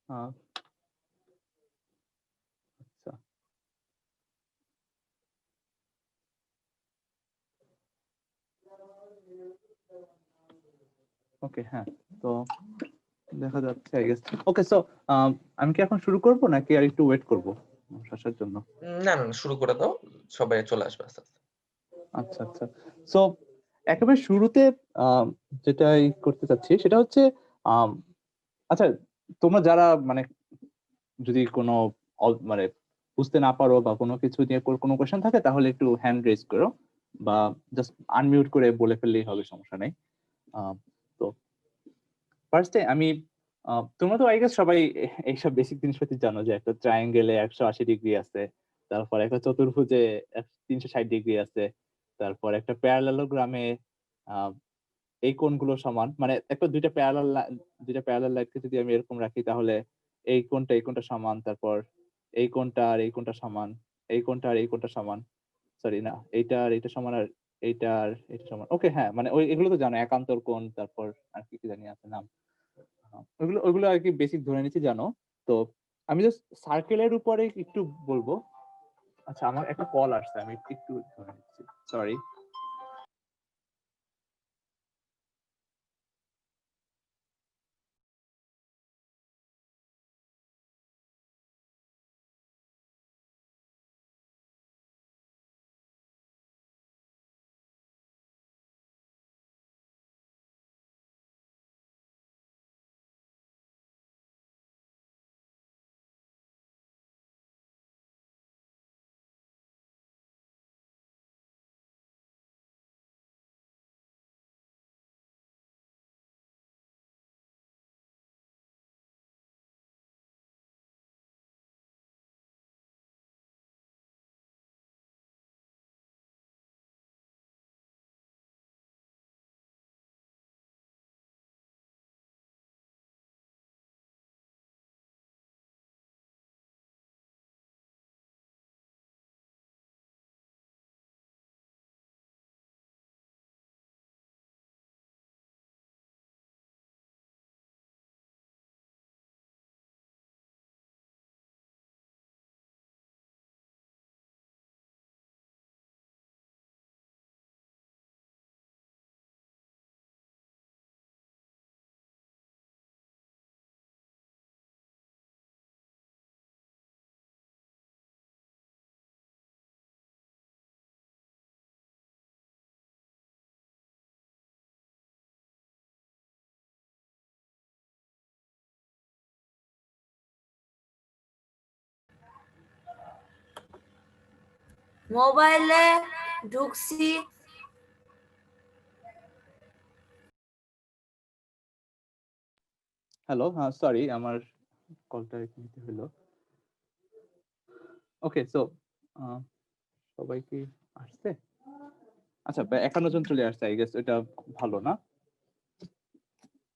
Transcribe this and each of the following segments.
আচ্ছা, ওকে, হ্যাঁ। তো দেখা যাচ্ছে আই গেস। ওকে, সো আমি কি এখন শুরু করব নাকি আর একটু ওয়েট করব আসার জন্য? না, না, না, শুরু করে দাও। সবাই চলে আসবে আস্তে, আস্তে। আচ্ছা, আচ্ছা। সো একেবারে শুরুতে যেটাই করতে চাচ্ছি সেটা হচ্ছে, আম আচ্ছা, তোমরা যারা মানে যদি কোনো মানে বুঝতে না পারো বা কোনো কিছু নিয়ে কোনো কোয়েশ্চেন থাকে তাহলে একটু হ্যান্ড রেজ করো, বা জাস্ট আনমিউট করে বলে ফেললেই হবে, সমস্যা নেই। তো ফার্স্টে আমি তোমরা তো আই গেস সবাই এইসব বেসিক জিনিসপাতি জানো, যে একটা ট্রায়াঙ্গেলে 180 ডিগ্রি আছে, তারপর একটা চতুর্ভুজে 360 ডিগ্রি আছে, তারপর একটা প্যারালেলোগ্রামে এই কোণগুলো সমান, মানে একটা দুইটা প্যারালাল লাইনকে যদি আমি এরকম রাখি তাহলে এই কোণটা সমান, তারপর এই কোণটা আর এই কোণটা সমান, এই কোণটা আর এই কোণটা সমান, সরি না, এইটা আর এইটা সমান, আর এইটা আর এটা সমান। ওকে, হ্যাঁ, মানে ওই এগুলো তো জানো, একান্তর কোণ, তারপর আর কি কি জানি আছে নাম। ওইগুলো ওইগুলো আর কি বেসিক ধরে নিচ্ছি জানো। তো আমি জাস্ট সার্কেলের উপরে একটু বলবো। আচ্ছা, আমার একটা কল আসছে, আমি একটু ধরে নিচ্ছি, সরি। মোবাইলে ঢুকছি। হ্যালো, হ্যাঁ, সরি, আমার কলটা নিতে হলো। ওকে, সো সবাই কি আসছে? আচ্ছা, 51 জন চলে আসছে, আই গেস এটা ভালো না।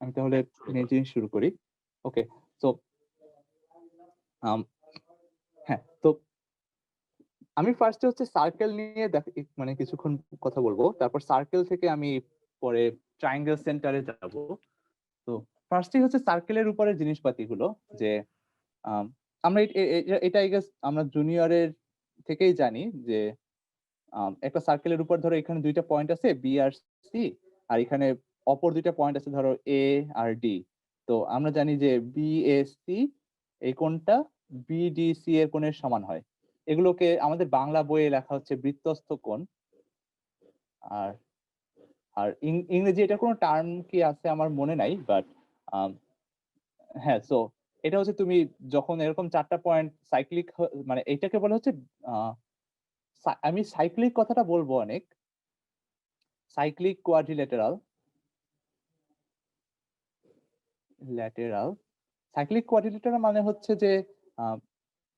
আমি তাহলে মেন জিনিস শুরু করি। ওকে, সো হ্যাঁ, তো আমি ফার্স্টে হচ্ছে সার্কেল নিয়ে মানে কিছুক্ষণ কথা বলবো, তারপর সার্কেল থেকে আমি পরে ট্রায়াঙ্গেল সেন্টারে যাব। তো ফার্স্টে হচ্ছে সার্কেলের উপরে জিনিসপাতিগুলো, যে আম, আমরা এটা আই গেস আমরা জুনিয়রের থেকেই জানি যে একটা সার্কেলের উপর ধরো এখানে দুইটা পয়েন্ট আছে, বি আর সি, আর এখানে অপর দুইটা পয়েন্ট আছে ধরো এ আর ডি। তো আমরা জানি যে বি এ সি এই কোণটা বিডিসি এর কোণের সমান হয়। এগুলোকে আমাদের বাংলা বইয়ে লেখা হচ্ছে বৃত্তস্থ কোণ। আর আর ইংরেজি এটা কোনো টার্ম কি আছে আমার মনে নাই, বাট হ্যাঁ, সো এটা হচ্ছে তুমি যখন এরকম চারটা পয়েন্ট সাইক্লিক, মানে এইটাকে বলা হচ্ছে, আহ, আমি সাইক্লিক কথাটা বলবো অনেক, cyclic quadrilateral, lateral cyclic quadrilateral মানে হচ্ছে যে আহ,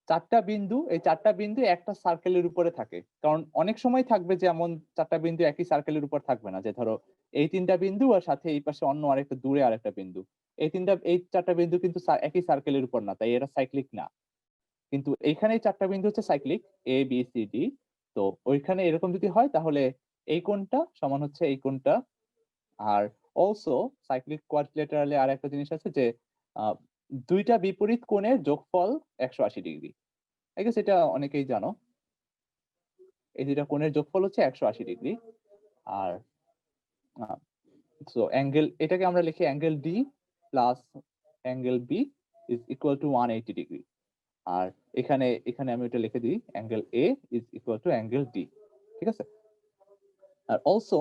চারটা বিন্দু, এই চারটা বিন্দু একটা সার্কেলের উপরে থাকে। কারণ অনেক সময় থাকবে যে এমন চারটা বিন্দু একই সার্কেলের উপর থাকবে না, যে ধরো এই তিনটা বিন্দু আর সাথে এই পাশে অন্য আরেকটা দূরে আরেকটা বিন্দু, এই চারটা বিন্দু কিন্তু একই সার্কেলের উপর না, তাই এটা সাইক্লিক না। কিন্তু এইখানে এই চারটা বিন্দু হচ্ছে সাইক্লিক, এ বি সি ডি। তো ওইখানে এরকম যদি হয় তাহলে এই কোণটা সমান হচ্ছে এই কোণটা। আর অলসো সাইক্লিক কোয়াড্রিল্যাটারালে আর একটা জিনিস আছে যে দুইটা বিপরীত কোণের যোগফল 180 ডিগ্রি। আই গেস এটা অনেকেই জানো। এই দুইটা কোণের যোগফল হচ্ছে 180 ডিগ্রি। আর সো অ্যাঙ্গেল এটাকে আমরা লিখি angle D plus angle B is equal to 180 degree. আর এখানে এখানে আমি এটা লিখে দিই angle A is equal to angle D. ঠিক আছে? আর অলসো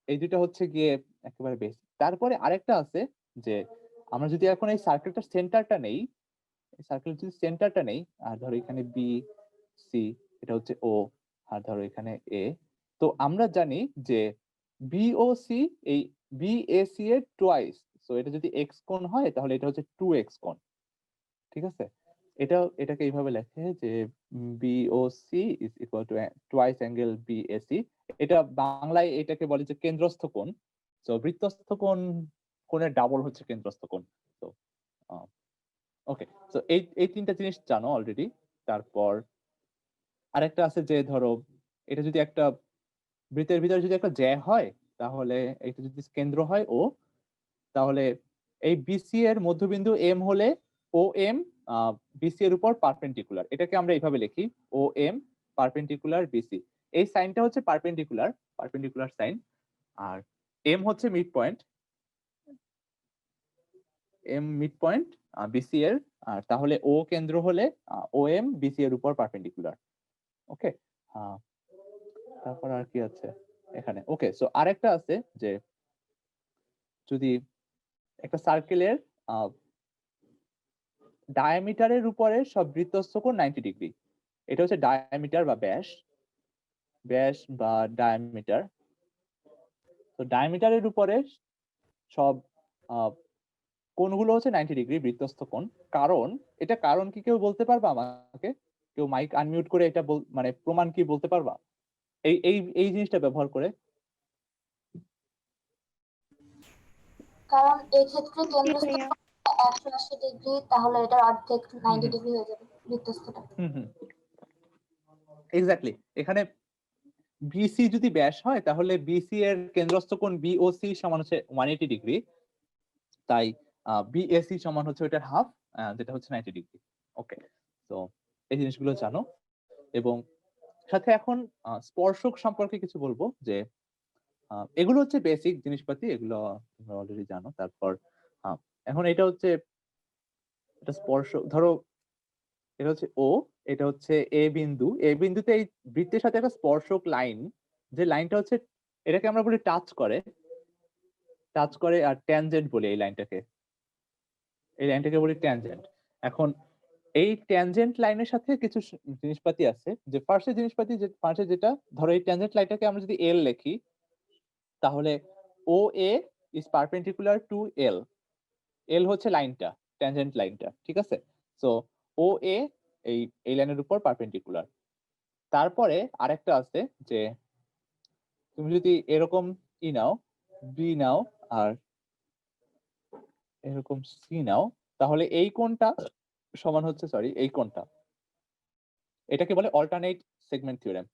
এই দুইটা হচ্ছে গিয়ে একেবারে বেসিক। তারপরে আরেকটা আছে যে আমরা যদি এখন এই সার্কেলটার সেন্টারটা নেই, এই সার্কেলের যদি সেন্টারটা নেই, আর ধরো এখানে বি সি, এটা হচ্ছে ও, আর ধরো এখানে এ, তো আমরা জানি যে বিওসি এই বিএসি এর টোয়াইস। সো এটা যদি এক্স কোণ হয় তাহলে এটা হচ্ছে 2x কোণ। ঠিক আছে? এটাকে এইভাবে লেখে যে BOC is equal two twice angle BAC. এটা বাংলায় এটাকে বলে যে কেন্দ্রস্থ কোণ। সো বৃত্তস্থ কোণের ডাবল হচ্ছে কেন্দ্রস্থ কোণ। তো ওকে, সো এই তিনটা জিনিস জানো অলরেডি। তারপর আরেকটা আছে যে ধরো এটা যদি একটা বৃত্তের ভিতরে যদি একটা জ্যা হয়, তাহলে এটা যদি কেন্দ্র হয় ও, তাহলে এই বিসি এর মধ্যবিন্দু এম হলে ও এম বিসি এর উপর পারপেন্ডিকুলার। এটাকে আমরা এইভাবে লিখি ও এম পারপেন্ডিকুলার বিসি। এই সাইনটা হচ্ছে পারপেন্ডিকুলার সাইন। আর এম হচ্ছে mid point, M mid point BC এর। আর তাহলে ও কেন্দ্র হলে ও এম বিসি এর উপর পারপেন্ডিকুলার। ওকে, তারপর আর কি আছে এখানে? ওকে, সো আরেকটা আছে যে যদি একটা সার্কেলের ডায়ামিটারের উপরে সব বৃত্তস্থ কোণ 90 ডিগ্রি। এটা হচ্ছে ডায়ামিটার বা ব্যাস, ব্যাস বা ডায়ামিটার। তো ডায়ামিটারের উপরে সব কোণগুলো হচ্ছে 90 ডিগ্রি বৃত্তস্থ কোণ। কারণ এটা কারণ কি কেউ বলতে পারবা আমাকে? কেউ মাইক আনমিউট করে এটা মানে প্রমাণ কি বলতে পারবা এই এই এই জিনিসটা ব্যবহার করে? কারণ এই ক্ষেত্রে কেন্দ্রস্থ 180 ডিগ্রি, তাহলে এটার অর্ধেক 90 ডিগ্রি হয়ে যাবে বৃত্তস্থটা। এক্স্যাক্টলি। এখানে বিসি যদি ব্যাস হয় তাহলে বিসি এর কেন্দ্রস্থ কোণ বিওসি সমান হচ্ছে 180 ডিগ্রি। তাই বিএসি সমান হচ্ছে ওটার হাফ, যেটা হচ্ছে 90 ডিগ্রি। ওকে, তো এই জিনিসগুলো জানো। এবং সাথে এখন স্পর্শক সম্পর্কে কিছু বলবো যে এগুলো হচ্ছে বেসিক জিনিসপাতি, এগুলো তোমরা অলরেডি জানো। তারপর এখন এটা হচ্ছে এটা স্পর্শ, ধরো এটা হচ্ছে ও, এটা হচ্ছে এ বিন্দু। এ বিন্দুতে এই বৃত্তের সাথে একটা স্পর্শক লাইন, যে লাইনটা হচ্ছে এটাকে আমরা বলি টাচ করে আর ট্যানজেন্ট বলি এই লাইনটাকে বলি ট্যানজেন্ট। এখন এই ট্যানজেন্ট লাইনের সাথে কিছু জিনিসপাতি আছে। যে ফার্স্টে যেটা ধরো এই ট্যানজেন্ট লাইনটাকে আমরা যদি এল লিখি, তাহলে ও এ ইজ পারপেন্ডিকুলার টু এল। এল হচ্ছে লাইনটা, ট্যানজেন্ট লাইনটা। ঠিক আছে? সো ও এ এই লাইনের উপর পারপেন্ডিকুলার। তারপরে আরেকটা আছে যে তুমি যদি এরকম ই নাও, বি নাও, আর এরকম সি নাও, তাহলে এই কোণটা সমান হচ্ছে, সরি এই কোণটা, এটাকে বলে অল্টারনেট সেগমেন্ট থিওরেম।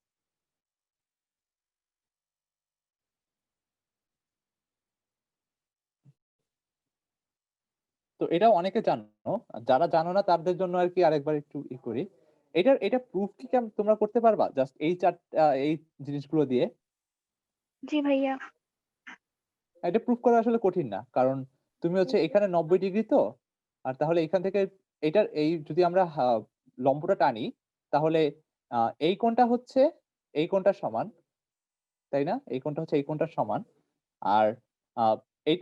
তো এটা অনেকে জানো, যারা জানো না তাদের জন্য আর কি আরেকবার একটু ই করি। এটা প্রুফ কি তোমরা করতে পারবা জাস্ট এই জিনিসগুলো দিয়ে? জি ভাইয়া। এটা প্রুফ করা আসলে কঠিন না, কারণ তুমি হচ্ছে এখানে 90 ডিগ্রি তো, আর তাহলে এখান থেকে এটার এই যদি আমরা লম্বটা টানি, তাহলে এই কোণটা হচ্ছে এই কোণটার সমান, তাই না? এই কোণটা হচ্ছে এই কোণটার সমান। আর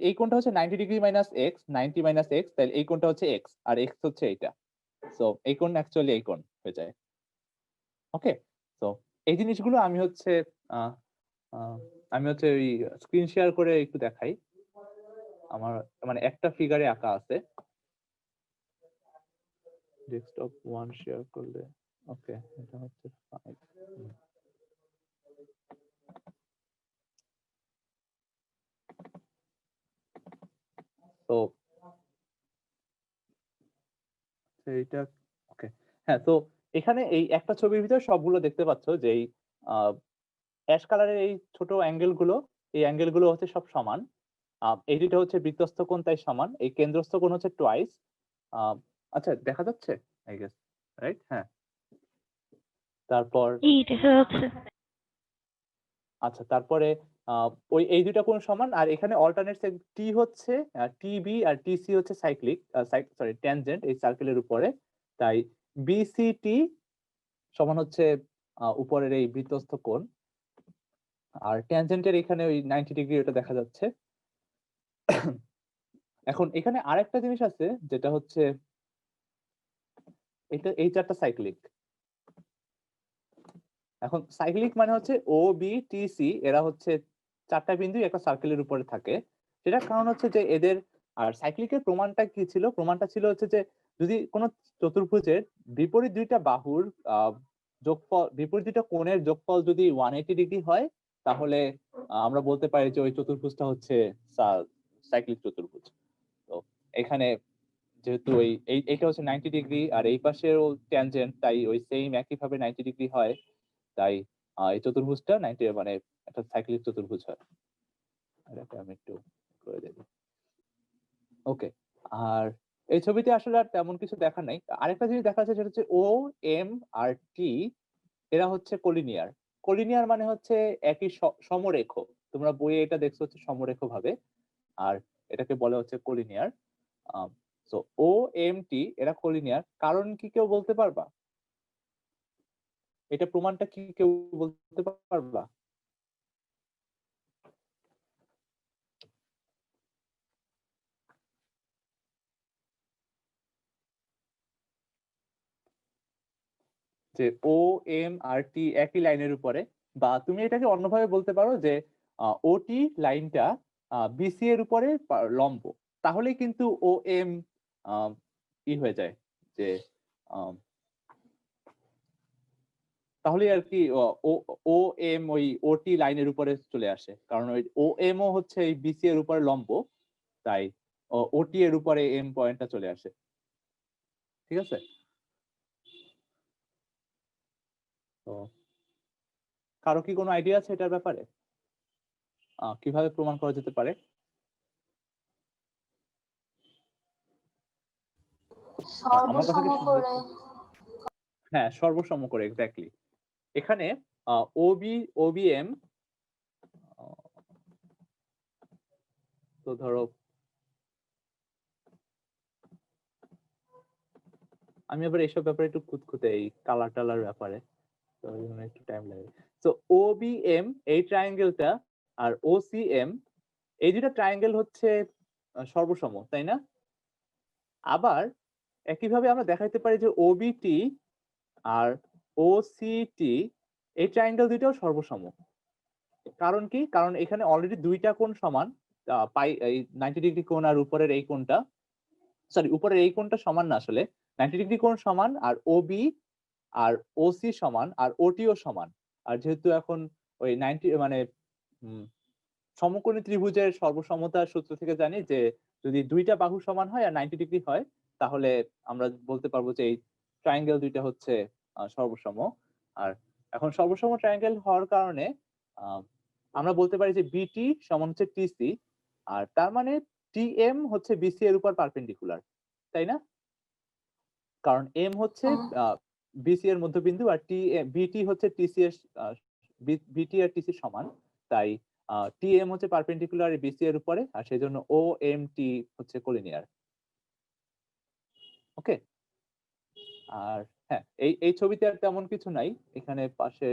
এই কোণটা হচ্ছে 90 degree minus x, 90 minus x, তাহলে এই কোণটা হচ্ছে এক্স, আর এক্স হচ্ছে এইটা। সো এই কোণ অ্যাকচুয়ালি এই কোণ হয়ে যায়। ওকে, তো এই জিনিসগুলো আমি হচ্ছে ওই স্ক্রিন শেয়ার করে একটু দেখাই। আমার মানে একটা ফিগারে আঁকা আছে, ডেস্কটপ 1 শেয়ার করলে। ওকে, এটা হচ্ছে 5। তো এইটা ওকে, হ্যাঁ। তো এখানে এই একটা ছবির ভিতরে সবগুলো দেখতে পাচ্ছ যে এই অ্যাশ কালারের এই ছোট অ্যাঙ্গেল গুলো, এই অ্যাঙ্গেল গুলো হচ্ছে সব সমান। এই দুটো হচ্ছে বৃত্তস্থ কোণ, তাই সমান। এই কেন্দ্রস্থ কোণ হচ্ছে টোয়াইস, আচ্ছা দেখা যাচ্ছে আই গেস, রাইট? হ্যাঁ, তারপর জি দেখা যাচ্ছে। আচ্ছা তারপরে ওই এই দুইটা কোণ সমান, আর এখানে অল্টারনেট টি হচ্ছে টিবি আর টিসি হচ্ছে সাইক্লিক, সরি ট্যানজেন্ট এই সার্কেলের উপরে। তাই বিসিটি সমান হচ্ছে উপরের এই বৃত্তস্থ কোণ, আর ট্যানজেন্টের এখানে ওই 90 ডিগ্রি ওটা দেখা যাচ্ছে। এখন এখানে আরেকটা জিনিস আছে যেটা হচ্ছে এটা এই চারটা সাইক্লিক। এখন সাইক্লিক মানে হচ্ছে ও বি টি সি, এরা হচ্ছে চারটা বিন্দু একটা সার্কেলের উপরে থাকে। সেটার কারণ হচ্ছে যে এদের, আর সাইক্লিকের প্রমাণটা কি ছিল? প্রমাণটা ছিল হচ্ছে যে যদি কোনো চতুর্ভুজের বিপরীত দুইটা বাহুর যোগফল, বিপরীত দুইটা কোণের যোগফল যদি 180 ডিগ্রি হয়, তাহলে আমরা বলতে পারি যে ওই চতুর্ভুজটা হচ্ছে সাইক্লিক চতুর্ভুজ। তো এখানে যেহেতু এইটা হচ্ছে 90 ডিগ্রি আর এই পাশেও ট্যানজেন্ট, তাই ওই সেম একইভাবে 90 ডিগ্রি হয়। তাই এই চতুর্ভুজটা 90 মানে একটা সাইক্লিক চতুর্ভুজ হয়। এটাকে আমি একটু করে দেব। ওকে, আর এই ছবিতে আসলে আর তেমন কিছু দেখা নাই। আরেকটা জিনিস দেখা যাচ্ছে সেটা হচ্ছে ও এম আর টি, এরা হচ্ছে কোলিনিয়ার। কোলিনিয়ার মানে হচ্ছে একই সমরেখ। তোমরা বইয়ে এটা দেখছো হচ্ছে সমরেখ ভাবে, আর এটাকে বলে হচ্ছে কোলিনিয়ার। সো ও এম টি এরা কোলিনিয়ার, কারণ কি কেউ বলতে পারবা? এটা প্রমাণটা কি কেউ বলতে পারবা? যে ও এম আর টি একই লাইনের উপরে, বা তুমি এটাকে অন্যভাবে বলতে পারো যে ওটি লাইনটা বিসি এর উপরে লম্ব, তাহলে কিন্তু ও এম ই হয়ে যায় যে আম, তাহলে আর কি ও ও এম ওই ওটি লাইনের উপরে চলে আসে, কারণ ওই ও এম ও হচ্ছে এই বিসি এর উপরে লম্ব, তাই ওটি এর উপরে এম পয়েন্টটা চলে আসে। ঠিক আছে? তো কারো কি কোনো আইডিয়া আছে এটার ব্যাপারে কিভাবে প্রমাণ করা যেতে পারে? আমার কথা কি সর্বসম শুনতে করে। হ্যাঁ, সর্বসম করে, এক্স্যাক্টলি। এখানে ওবি ওবিএম, তো ধরো আমি আবার এইসব ব্যাপারে একটু খুঁতখুঁতে, এই কালার টালার ব্যাপারে, তো এই জন্য একটু টাইম লাগে। তো ওবিএম এই ট্রায়াঙ্গেলটা আর ওসিএম এই দুটো ট্রায়াঙ্গেল হচ্ছে সর্বসম, তাই না? আবার একইভাবে আমরা দেখাইতে পারি যে ওবিটি আর ওসিটি এই ট্রায়াঙ্গেল দুইটাও সর্বসম। কারণ কি? কারণ এখানে অলরেডি দুইটা কোণ সমান, পাই এই 90 ডিগ্রি কোণ আর উপরের এই কোণটা, সরি উপরের এই কোণটা সমান না, আসলে 90 ডিগ্রি কোণ সমান, আর ওবি আর ওসি সমান, আর ওটিও সমান। আর যেহেতু এখন ওই 90 মানে সমকোণী ত্রিভুজের সর্বসমতার সূত্র থেকে জানি যে যদি দুইটা বাহু সমান হয় আর 90 ডিগ্রি হয়, তাহলে আমরা বলতে পারবো যে এই ট্রায়াঙ্গেল দুইটা হচ্ছে সর্বসম। আর এখন সর্বসম ট্রায়াঙ্গেল হওয়ার কারণে আহ, আমরা বলতে পারি যে বিটি সমান হচ্ছে টিসি, আর তার মানে টিএম হচ্ছে বিসি এর উপর পারপেন্ডিকুলার, তাই না? কারণ এম হচ্ছে হ্যাঁ। বিসি এর মধ্যবিন্দু, আর বিটি হচ্ছে টিসি এর বিটি আর টিসি সমান, তাই টিএম হচ্ছে পারপেন্ডিকুলার বিসি এর উপরে, আর সেই জন্য ও এম টি হচ্ছে কোলিনিয়ার। ওকে, আর হ্যাঁ এই এই ছবিতে আর তেমন কিছু নাই। এখানে পাশে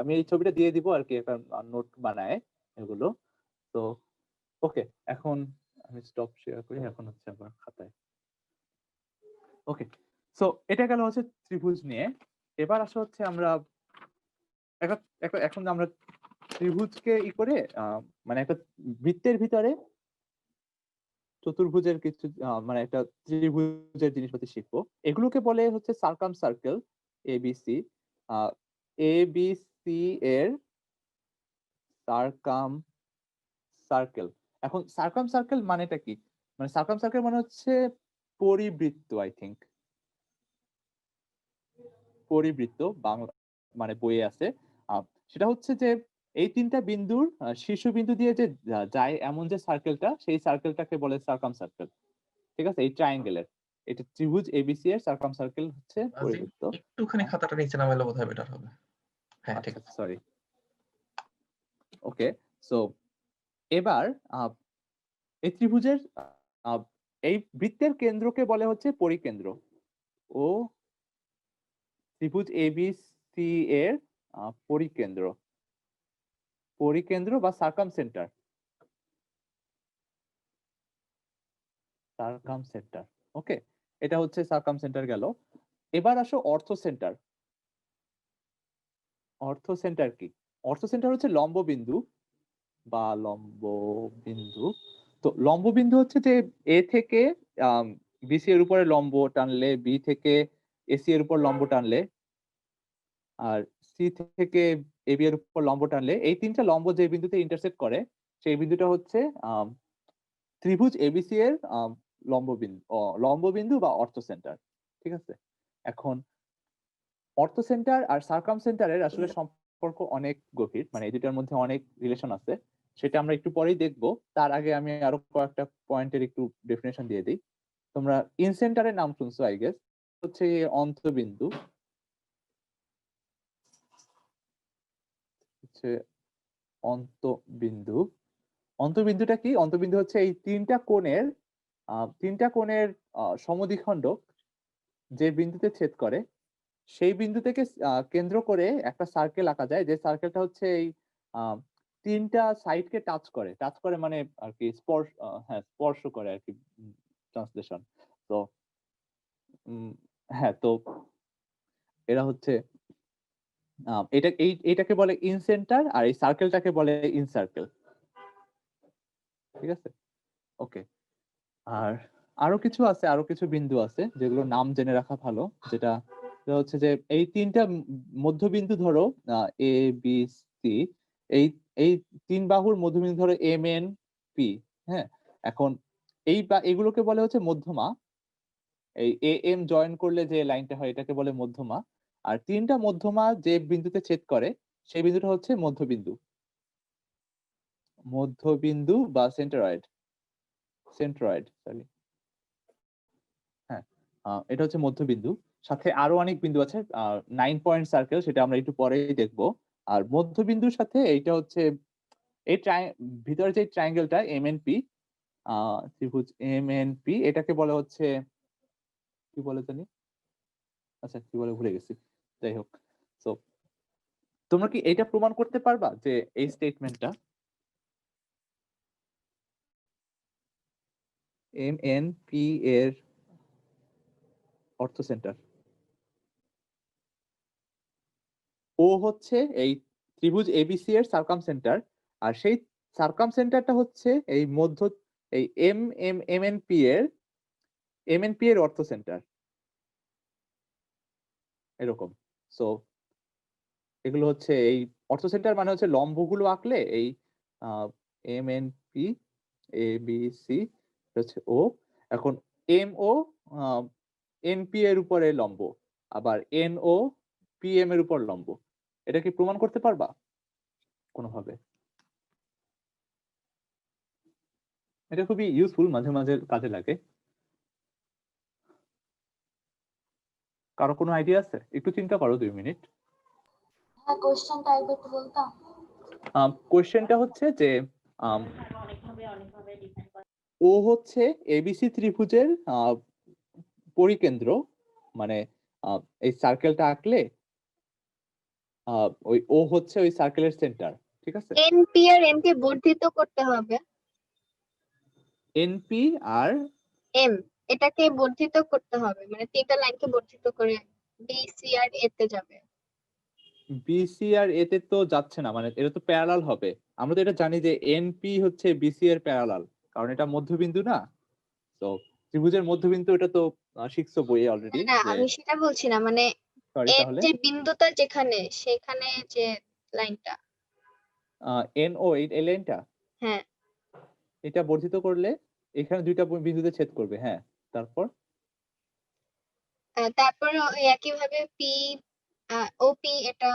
আমি এই ছবিটা দিয়ে দিব আর কি, একটা নোট বানায় এগুলো। তো ওকে, এখন আমি স্টপ শেয়ার করি, এখন হচ্ছে আবার খাতায়। ওকে, সো এটা গেল হচ্ছে ত্রিভুজ নিয়ে। এবার আসা হচ্ছে আমরা এখন আমরা ত্রিভুজকে ই করে মানে একটা বৃত্তের ভিতরে চতুর্ভুজের কিছু মানে একটা ত্রিভুজের জিনিসপাতি শিখবো। এগুলোকে বলে হচ্ছে সার্কাম সার্কেল, এবিসি। এবিসি এর সার্কাম সার্কেল। এখন সার্কাম সার্কেল মানেটা কি? মানে সার্কাম সার্কেল মানে হচ্ছে পরিবৃত্ত, আই থিংক পরিবৃত্ত বাংলা মানে বইয়ে আছে। সেটা হচ্ছে যে এই তিনটা বিন্দুর শীর্ষবিন্দু দিয়ে যে যায় এমন যে সার্কেলটা, সেই সার্কেলটাকে বলে সার্কাম সার্কেল। ঠিক আছে? এই ট্রায়াঙ্গেলের এটা ত্রিভুজ এবিসি এর সার্কাম সার্কেল হচ্ছে আজিম পরিবৃত্ত। একটুখানি খাতাটা নিচে নামাইলে বোধহয় বেটার হবে। হ্যাঁ ঠিক আচ্ছা আছে। সরি। ওকে, সো এবার এই ত্রিভুজের আহ, এই বৃত্তের কেন্দ্রকে বলে হচ্ছে পরিকেন্দ্র ও ত্রিভুজ এবিসি এর পরিকেন্দ্র পরিকেন্দ্র বা সার্কাম সেন্টার ওকে, এটা হচ্ছে সার্কাম সেন্টার গেল। এবার আসো অর্থ সেন্টার। অর্থ সেন্টার কি? অর্থ সেন্টার হচ্ছে লম্ব বিন্দু বা লম্ব বিন্দু। তো লম্ব বিন্দু হচ্ছে যে এ থেকে বিসি এর উপরে লম্ব টানলে, বি থেকে এসি এর উপর লম্ব টানলে, আর সি থেকে এবি এর উপর লম্ব টানলে, এই তিনটা লম্ব যে বিন্দুতে ইন্টারসেক্ট করে সেই বিন্দুটা হচ্ছে ত্রিভুজ এবিসি এর লম্ব বিন্দু বা অর্থ সেন্টার। ঠিক আছে, এখন অর্থ সেন্টার আর সার্কাম সেন্টারের আসলে সম্পর্ক অনেক গভীর, মানে এই দুটার মধ্যে অনেক রিলেশন আছে, সেটা আমরা একটু পরেই দেখবো। তার আগে আমি আরো কয়েকটা পয়েন্টের একটু ডেফিনেশন দিয়ে দিই। তোমরা ইনসেন্টারের নাম শুনছো আই গেস, হচ্ছে অন্তবিন্দু, হচ্ছে অন্তবিন্দু। অন্তবিন্দুটা কি? অন্তবিন্দু হচ্ছে এই তিনটা কোণের সমদ্বিখণ্ডক যে বিন্দুতে ছেদ করে সেই বিন্দু থেকে কেন্দ্র করে একটা সার্কেল আঁকা যায়, যে সার্কেলটা হচ্ছে এই তিনটা সাইডকে টাচ করে মানে আর কি স্পর্শ করে আর কি, ট্রান্সলেশন। তো হ্যাঁ, তো এরা হচ্ছে এটাকে বলে ইনসেন্টার আর এই সার্কেলটাকে বলে ইনসার্কেল। ঠিক আছে, ওকে। আর আরো কিছু বিন্দু আছে যেগুলো নাম জেনে রাখা ভালো, যেটা হচ্ছে যে এই তিনটা মধ্যবিন্দু ধরো এ বি সি, এই এই তিন বাহুর মধ্যবিন্দু ধরো এম এন পি। হ্যাঁ, এখন এগুলোকে বলে হচ্ছে মধ্যমা। এই এ এম জয়েন করলে যে লাইনটা হয় এটাকে বলে মধ্যমা। আর তিনটা মধ্যমা যে বিন্দুতে ছেদ করে সেই বিন্দুটা হচ্ছে মধ্যবিন্দু বা সেন্ট্রয়েড সরি। হ্যাঁ, এটা হচ্ছে মধ্যবিন্দু। সাথে আরো অনেক বিন্দু আছে, 9 পয়েন্ট সার্কেল, সেটা আমরা একটু পরেই দেখবো। আর মধ্যবিন্দুর সাথে এইটা হচ্ছে এই ভিতরে যে ট্রায়াঙ্গেলটা এম এন পি, ত্রিভুজ এম এন পি, এটাকে বলে হচ্ছে কি বলে জানি, আচ্ছা কি বলে ভুলে গেছি, যাই হোক। তো তোমরা কি এটা প্রমাণ করতে পারবা যে এই স্টেটমেন্টটা এম এন পি এর অর্থ সেন্টার? ও হচ্ছে এই ত্রিভুজ এবিসি এর সার্কাম সেন্টার, আর সেই সার্কাম সেন্টারটা হচ্ছে এই এম এন পি এর অর্থ সেন্টার, এরকম। সো এগুলো হচ্ছে এই অর্থ সেন্টার মানে হচ্ছে লম্বগুলো আঁকলে এই M N P A B C হচ্ছে ও। এখন এম ও এন পি এর উপরে লম্ব, আবার এন ও পি এম এর উপর লম্ব। এটা কি প্রমাণ করতে পারবা কোনোভাবে? এটা খুবই ইউজফুল, মাঝে মাঝে কাজে লাগে। কারো কোনো আইডিয়া আছে? একটু চিন্তা করো 2 মিনিট। হ্যাঁ, কোশ্চেনটা একটু বলতাম। কোশ্চেনটা হচ্ছে যে ও হচ্ছে এবিসি ত্রিভুজের পরিকেন্দ্র, মানে এই সার্কেলটা আঁকলে ওই ও হচ্ছে ওই সার্কেলের সেন্টার। ঠিক আছে, এনপি আর এম কে বর্ধিত করতে হবে। এনপি আর এম এটাকে বর্ধিত করতে হবে, মানে তিনটা লাইনকে বর্ধিত করে বি সি আর এ তে যাবে। বিসি আর এতে তো যাচ্ছে না, মানে এটা তো প্যারালাল হবে। আমরা তো এটা জানি যে এনপি হচ্ছে বিসি এর প্যারালাল, কারণ এটা মধ্যবিন্দু না। তো ত্রিভুজের মধ্যবিন্দু, এটা তো শিখছো বইয়ে অলরেডি না, যে। আমি সেটা বলছি না, মানে সরি, এর তাহলে যে বিন্দুটা যেখানে, সেখানে যে লাইনটা। এন ও এই লাইনটা, হ্যাঁ, এটা বর্ধিত করলে এখানে দুইটা বিন্দুতে ছেদ করবে। হ্যাঁ, তারপর তারপর ওই একইভাবে পি ওপি এটা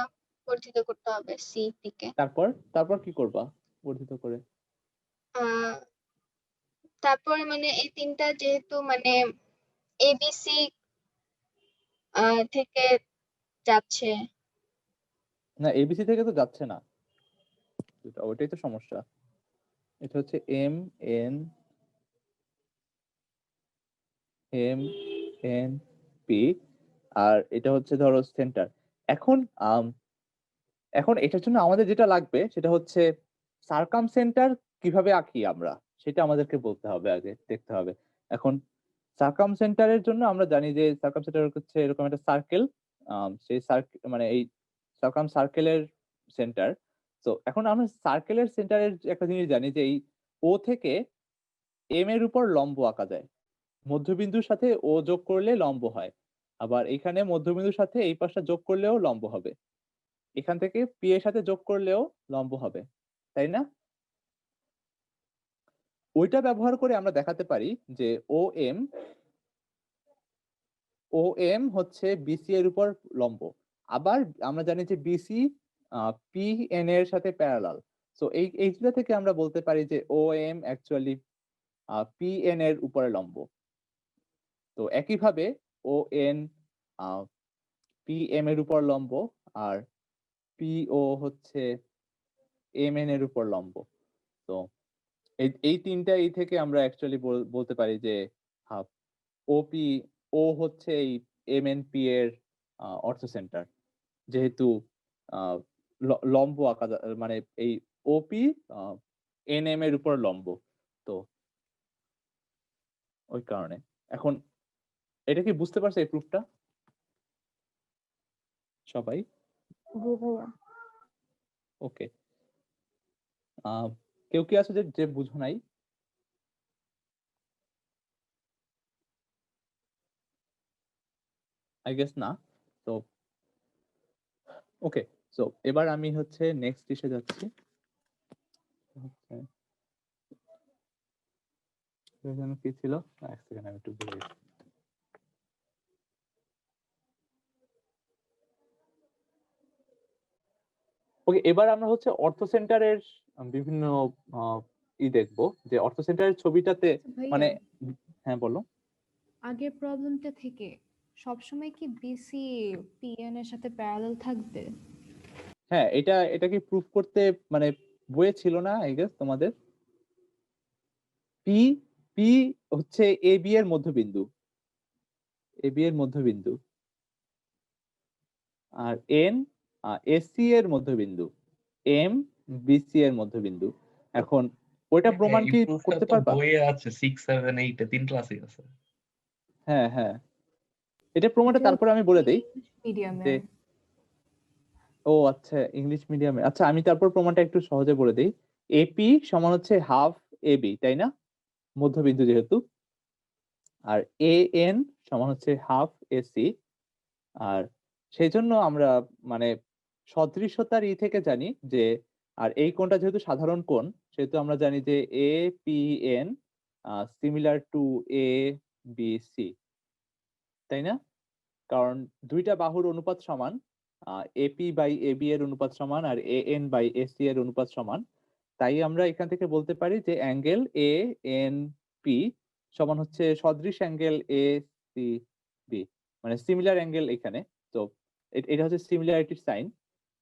বর্ধিত করতে হবে সি পি কে। তারপর কি করবা বর্ধিত করে? তারপর মানে এই তিনটা যেহেতু মানে এবিসি থেকে যাচ্ছে। না, এবিসি থেকে তো যাচ্ছে না, ওইটাই তো সমস্যা। এটা হচ্ছে এম এন পি, আর এটা হচ্ছে ধরো সেন্টার। এখন এখন এটার জন্য আমাদের যেটা লাগবে সেটা হচ্ছে সার্কাম সেন্টার কিভাবে আঁকি আমরা, সেটা আমাদেরকে বলতে হবে, আগে দেখতে হবে। এখন সার্কাম সেন্টারের জন্য আমরা জানি যে সার্কাম সেন্টার হচ্ছে এরকম একটা সার্কেল, সেই সার্কেল মানে এই সার্কাম সার্কেলের সেন্টার। তো এখন আমরা সার্কেলের সেন্টারের একটা জিনিস জানি যে এই ও থেকে এম এর উপর লম্ব আঁকা যায়, মধ্যবিন্দুর সাথে ও যোগ করলে লম্ব হয়, আবার এখানে মধ্যবিন্দুর সাথে এই পাশটা যোগ করলেও লম্ব হবে, এখান থেকে পি এর সাথে যোগ করলেও লম্ব হবে, তাই না? ওইটা ব্যবহার করে আমরা দেখাতে পারি যে ও এম হচ্ছে বিসি এর উপর লম্ব। আবার আমরা জানি যে বিসি পি এন এর সাথে প্যারালাল। তো এইটা থেকে আমরা বলতে পারি যে ও এম অ্যাকচুয়ালি পি এন এর উপরে লম্ব। তো একইভাবে ও এন পি এম এর উপর লম্ব, আর পি ও হচ্ছে এম এন এর উপর লম্ব। তো এই তিনটা এই থেকে আমরা অ্যাকচুয়ালি বলতে পারি যে ওপি ও হচ্ছে এই এম এন পি এর অর্থ সেন্টার, যেহেতু আহ, লম্ব আঁকা মানে এই ওপি এন এম এর উপর লম্ব, তো ওই কারণে। এখন এটা কি বুঝতে পারছে এই প্রুফটা সবাই? জি ভাইয়া। ওকে, কেউ কি আছে যে যে বুঝো নাই? আই গেস না। তো ওকে, সো এবার আমি হচ্ছে নেক্সট ইসে যাচ্ছি। কি ছিল, এক সেকেন্ড আমি একটু ভুলে গেছি। ওকে, এবার আমরা হচ্ছে অর্থ সেন্টারের বিভিন্ন দেখবো যে অর্থ সেন্টারের ছবিটাতে মানে হ্যাঁ বলো। আগের প্রবলেমটা থেকে সবসময় কি বিসি পিএন এর সাথে প্যারালাল থাকবে? হ্যাঁ, এটা কি প্রুফ করতে মানে বইয়ে ছিল না আই গেস তোমাদের? পি পি হচ্ছে এ বি এর মধ্যবিন্দু, আর এন এসি এর মধ্যবিন্দু, এম বিসি এর মধ্যবিন্দু। এখন ওইটা প্রমাণ এই কি প্রুফটা করতে তো পারবা? বইয়ে আছে 6 7 8 এ 3 ক্লাসে আছে। হ্যাঁ হ্যাঁ, এটা প্রমাণটা তারপরে আমি বলে দেই মিডিয়ামে যে ও আচ্ছা ইংলিশ মিডিয়ামে। আচ্ছা আমি তারপর প্রমাণটা একটু সহজে বলে দিই। এপি সমান হচ্ছে হাফ এবি, তাই না, মধ্যবিন্দু যেহেতু। আর এ এন সমান হচ্ছে হাফ এসি। আর সেই জন্য আমরা মানে সদৃশ্যতার থেকে জানি যে, আর এই কোণটা যেহেতু সাধারণ কোণ, সেহেতু আমরা জানি যে A P N similar to A B C, তাই না? কারণ দুইটা বাহুর অনুপাত সমান, এপি বাই এবি এর অনুপাত সমান, আর এ এন বাই এসি এর অনুপাত সমান। তাই আমরা এখান থেকে বলতে পারি যে অ্যাঙ্গেল এ এন পি সমান হচ্ছে সদৃশ অ্যাঙ্গেল এ সি বি, মানে সিমিলার অ্যাঙ্গেল এখানে। তো এটা হচ্ছে সিমিলারিটির সাইন।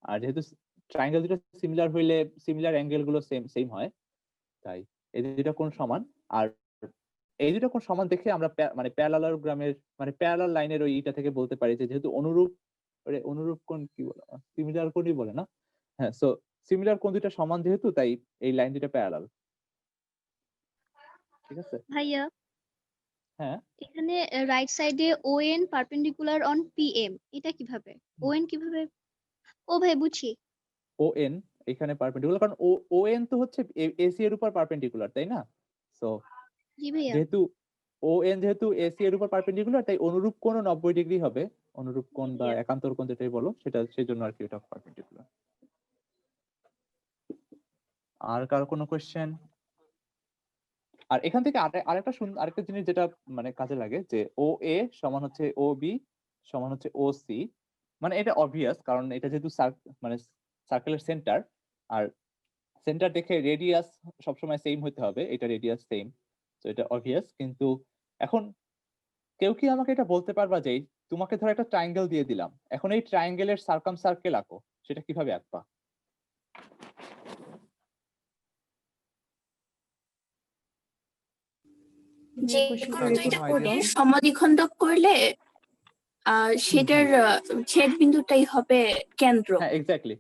আর যেহেতু ট্রায়াঙ্গেল দুটো সিমিলার হইলে সিমিলার অ্যাঙ্গেল গুলো সেম সেম হয়, তাই এই দুটো কোণ সমান। আর এই দুটো কোণ সমান দেখে আমরা মানে প্যারালালোগ্রামের মানে প্যারালাল লাইনের ওই ইটা থেকে বলতে পারি যে যেহেতু অনুরূপ অনুরূপ কোণ কি বলে, সিমিলার কোণই বলে না? হ্যাঁ, সো সিমিলার কোণ দুটো সমান যেহেতু, তাই এই লাইন দুটো প্যারালাল। ঠিক আছে? ভাইয়া হ্যাঁ, এখানে রাইট সাইডে ওএন পারপেন্ডিকুলার অন পিএম, এটা কিভাবে? ওএন কিভাবে? ও ভাই বুঝি। ও এন এখানে পারপেন্ডিকুলার, কারণ ও এন তো হচ্ছে এসি এর উপর পারপেন্ডিকুলার, তাই না? সো জি ভাইয়া। যেহেতু ও এন যেহেতু এসি এর উপর পারপেন্ডিকুলার, তাই অনুরূপ কোণ 90 ডিগ্রি হবে। অনুরূপ কোণ বা একান্তর কোণ যেটাই বলো, সেটা সেই জন্য আর কি এটা পারপেন্ডিকুলার। আর কার কোনো কোশ্চেন? আর এখান থেকে আরেকটা আরেকটা জিনিস যেটা মানে কাজে লাগে যে ও এ সমান হচ্ছে ও বি সমান হচ্ছে ও সি। মানে এটা অবভিয়াস, কারণ এটা যেহেতু মানে সার্কেলের সেন্টার, আর সেন্টার দেখে রেডিয়াস সবসময় সেম হতে হবে, এটা রেডিয়াস সেম, তো এটা অবভিয়াস। কিন্তু এখন কেউ কি আমাকে এটা বলতে পারবা যে তোমাকে ধরো একটা ট্রায়াঙ্গেল দিয়ে দিলাম, এখন এই ট্রায়াঙ্গেলের সার্কাম সার্কেল আঁকো, সেটা কিভাবে আঁকবা? যে কোশ্চেন কোনো রিপিট দুইটা করো। কোণের সমাদ্বিখণ্ডক করলে সেটার ছেদ বিন্দুটাই হবে কেন্দ্র। হ্যাঁ এক্স্যাক্টলি।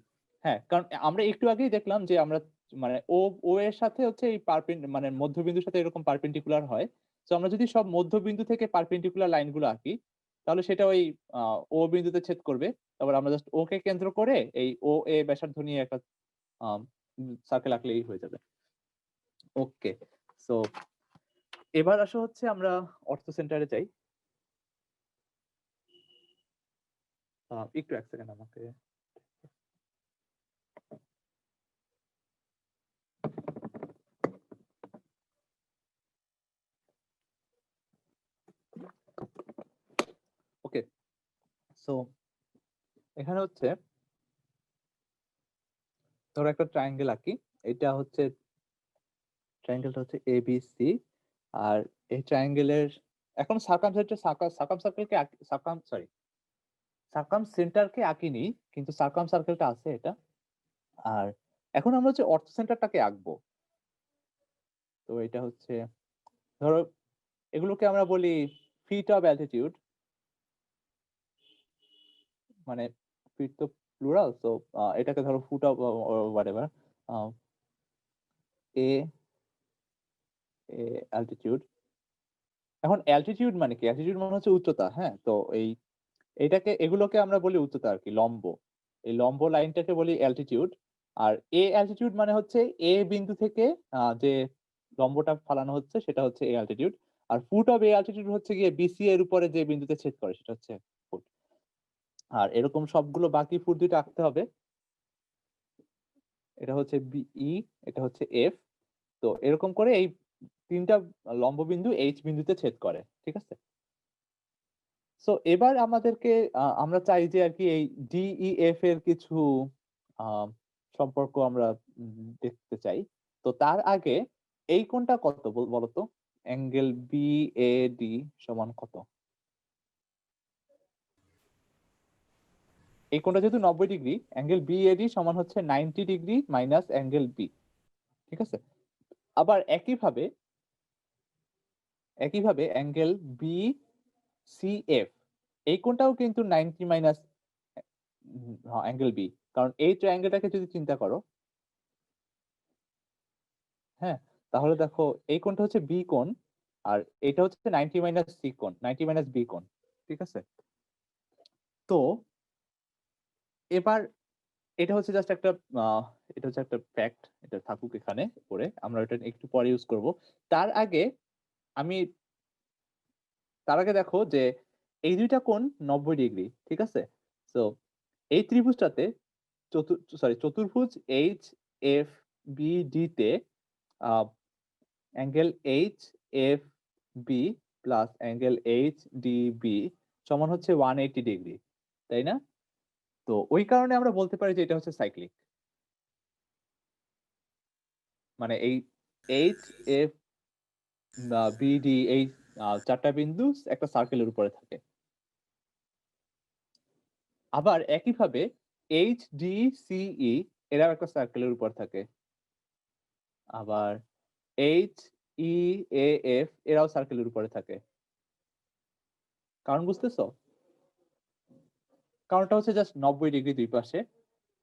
হ্যাঁ, কারণ আমরা একটু আগেই দেখলাম যে আমরা মানে ও ও এর সাথে হচ্ছে এই মানে মধ্যবিন্দুর সাথে এরকম পারপেন্ডিকুলার হয়। তো আমরা যদি সব মধ্যবিন্দু থেকে পারপেন্ডিকুলার লাইনগুলো আঁকি, তাহলে সেটা ওই ও বিন্দুতে ছেদ করবে। তারপর আমরা জাস্ট ও কে কেন্দ্র করে এই ও এ ব্যাসার্ধ নিয়ে একটা সার্কেল আঁকলেই হয়ে যাবে। ওকে, সো এবার আসা হচ্ছে আমরা অর্থ সেন্টারে যাই। একটু এক সেকেন্ড আমাকে। ওকে, সো এখানে হচ্ছে ধরো একটা ট্রায়াঙ্গেল আঁকি। এটা হচ্ছে ট্রায়াঙ্গেলটা হচ্ছে এবিসি, আর এই ট্রায়াঙ্গেলের এখন সার্কাম সার্কেলকে সার্কাম সেন্টারকে আঁকিনি, কিন্তু সার্কাম সার্কেলটা আছে এটা। আর এখন আমরা হচ্ছে অর্থ সেন্টারটাকে আঁকবো। তো এটা হচ্ছে ধরো এগুলোকে আমরা বলি ফিট অফ অ্যালটিটিউড, মানে ফিট তো প্লুরাল, তো এটাকে ধরো foot of whatever A altitude. এখন অ্যালটিটিউড মানে কি? অ্যালটিটিউড মানে হচ্ছে উচ্চতা। হ্যাঁ, তো এগুলোকে আমরা বলি উচ্চতা আর কি, লম্ব। এই লম্ব লাইনটাকে বলি অ্যালটিটিউড। আর এ অ্যালটিটিউড মানে হচ্ছে এ বিন্দু থেকে যে লম্বটা ফালানো হচ্ছে সেটা হচ্ছে এ অ্যালটিটিউড। আর ফুট অফ এ অ্যালটিটিউড হচ্ছে গিয়ে বিসি এর উপরে যে বিন্দুতে ছেদ করে সেটা হচ্ছে ফুট। আর এরকম সবগুলো বাকি ফুট দুইটা আঁকতে হবে। এটা হচ্ছে বিই, এটা হচ্ছে এফ। তো এরকম করে এই তিনটা লম্ব বিন্দু এইচ বিন্দুতে ছেদ করে, ঠিক আছে? সো এবার আমাদেরকে আমরা চাই যে আর কি এই ডিইএফ এর কিছু আহ, সম্পর্ক আমরা দেখতে চাই। তো তার আগে এই কোণটা কত বলতো? অ্যাঙ্গেল বিএডি সমান কত? এই কোণটা যেহেতু 90 ডিগ্রি, অ্যাঙ্গেল বিএডি সমান হচ্ছে 90 ডিগ্রি মাইনাস অ্যাঙ্গেল বি, ঠিক আছে? আবার একইভাবে অ্যাঙ্গেল বিসিএফ, এই কোণটাও কিন্তু 90 মাইনাস অ্যাঙ্গেল বি। কারণ এই ট্রায়াঙ্গেলটাকে যদি চিন্তা করো, হ্যাঁ, তাহলে দেখো এই কোণটা হচ্ছে বি কোণ, আর এটা হচ্ছে 90 মাইনাস সি কোণ, 90 মাইনাস বি কোণ, ঠিক আছে? তো এবার এটা হচ্ছে জাস্ট একটা এটা হচ্ছে একটা ফ্যাক্ট, এটা থাকুক এখানে পরে, আমরা এটা একটু পরে ইউজ করব। তার আগে আমি দেখো যে এই দুইটা কোণ 90 ডিগ্রি, ঠিক আছে? তো এই ত্রিভুজটাতে চতুর্ভুজ এইচ এফ বি ডি তে angle H F B plus angle H D B সমান হচ্ছে 180 ডিগ্রি, তাই না? তো ওই কারণে আমরা বলতে পারি যে এটা হচ্ছে সাইক্লিক। মানে এই এইচ এফ বিডি এই চারটা বিন্দু একটা সার্কেলের উপরে থাকে। আবার একইভাবে এইচ ডি সিই এরাও একটা সার্কেলের উপর থাকে। আবার এইচ ই এফ এরাও সার্কেলের উপরে থাকে। কারণ বুঝতেছো? কারণটা হচ্ছে জাস্ট 90 ডিগ্রি দুই পাশে,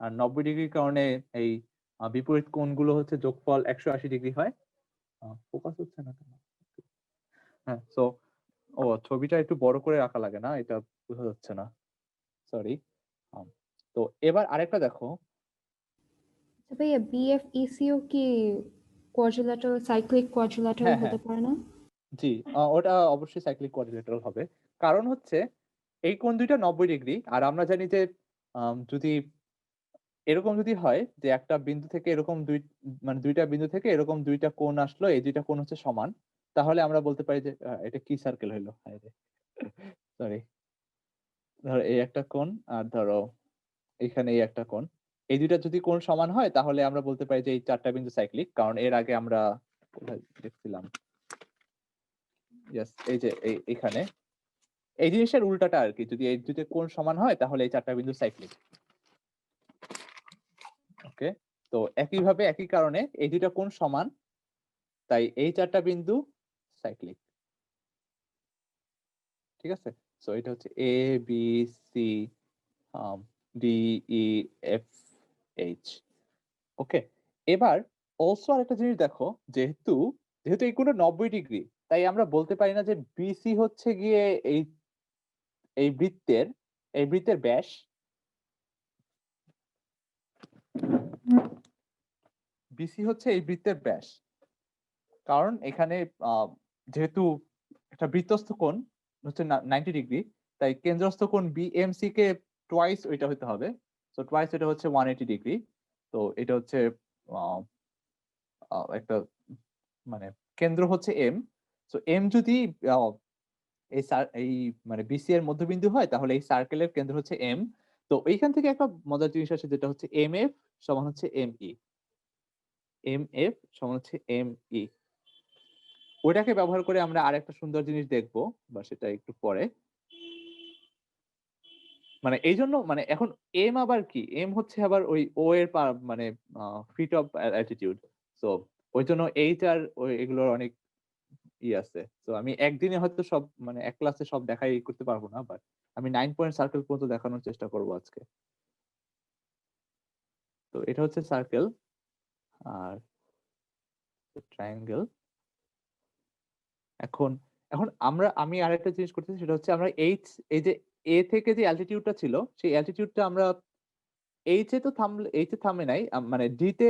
আর 90 ডিগ্রির কারণে এই বিপরীত কোণগুলো হচ্ছে যোগফল 180 ডিগ্রি হয়। ফোকাস হচ্ছে না কেন? হ্যাঁ, সো ছবিটা একটু বড় করে রাখা লাগে না, এটা বোঝা যাচ্ছে না, সরি। তো এবার আরেকটা দেখো। আচ্ছা ভাইয়া, বিএফইসিও কি কোয়াড্রিল্যাটারাল, সাইক্লিক কোয়াড্রিল্যাটারাল হ্যাঁ, হ্যাঁ, হতে পারে না? জি, ওটা অবশ্যই সাইক্লিক কোয়াড্রিল্যাটারাল হবে। কারণ হচ্ছে এই কোণ দুইটা 90 ডিগ্রি, আর আমরা জানি যে যদি এরকম যদি হয় যে একটা বিন্দু থেকে এরকম মানে দুইটা বিন্দু থেকে এরকম দুইটা কোণ আসলো, এই দুইটা কোণ হচ্ছে সমান, তাহলে আমরা বলতে পারি যে এটা কি সার্কেল হইলো, সরি। ধরো এই একটা কোণ, আর ধরো এখানে এই একটা কোণ, এই দুইটা যদি কোণ সমান হয় তাহলে আমরা বলতে পারি যে এই চারটা বিন্দু সাইক্লিক। কারণ এর আগে আমরা কোথায় দেখছিলাম, এই যে এখানে এই জিনিসটার উল্টাটা আর কি, যদি এই দুটো কোণ সমান হয় তাহলে এই চারটা বিন্দু সাইক্লিক। ওকে, তো একইভাবে একই কারণে এই দুইটা কোণ সমান, তাই এই চারটা বিন্দু সাইক্লিক। ঠিক আছে, সো এটা হচ্ছে A B C D E F H. Okay, এবার অলসো আরেকটা জিনিস দেখো, যেহেতু যেহেতু এই কোণটা 90 ডিগ্রি, তাই আমরা বলতে পারি না যে বিসি হচ্ছে গিয়ে এই এই বৃত্তের ব্যাস। বিসি হচ্ছে এই বৃত্তের ব্যাস, কারণ এখানে যেহেতু একটা বৃত্তস্থ কোণ হচ্ছে 90 ডিগ্রি, তাই কেন্দ্রস্থ কোণ বিএমসি কে টোয়াইস ওইটা হতে হবে। তো টোয়াইস এটা হচ্ছে 180 ডিগ্রি। তো এটা হচ্ছে একটা মানে কেন্দ্র হচ্ছে এম। তো এম যদি এই মানে বিসি এর মধ্যবিন্দু হয়, তাহলে এই সার্কেলের কেন্দ্র হচ্ছে এম। তো এইখান থেকে একটা মজার জিনিস আছে, যেটা হচ্ছে এম এফ সমান হচ্ছে এম ই। এম এফ সমান হচ্ছে এম ই। ওইটাকে ব্যবহার করে আমরা আরেকটা সুন্দর জিনিস দেখবো, বা সেটা একটু পরে। মানে এই জন্য মানে এখন এম আবার কি, এম হচ্ছে আবার ওই ও এর মানে ফিট অফ অ্যাটিটিউড। তো ওই জন্য এইচ আর এগুলোর অনেক আছে। তো আমি একদিনে হয়তো সব মানে এক ক্লাসে সব দেখাই করতে পারবো না, বাট আমি 9 পয়েন্ট সার্কেল পর্যন্ত দেখানোর চেষ্টা করবো আজকে। তো এটা হচ্ছে সার্কেল আর ট্রায়াঙ্গেল। এখন এখন আমি আরেকটা জিনিস করতেছি, সেটা হচ্ছে আমরা এই যে এ থেকে যে অ্যালটিটিউডটা ছিল, সেই অ্যালটিটিউডটা আমরা এইচ এ তো এইচ এ থামে নাই, মানে ডি তে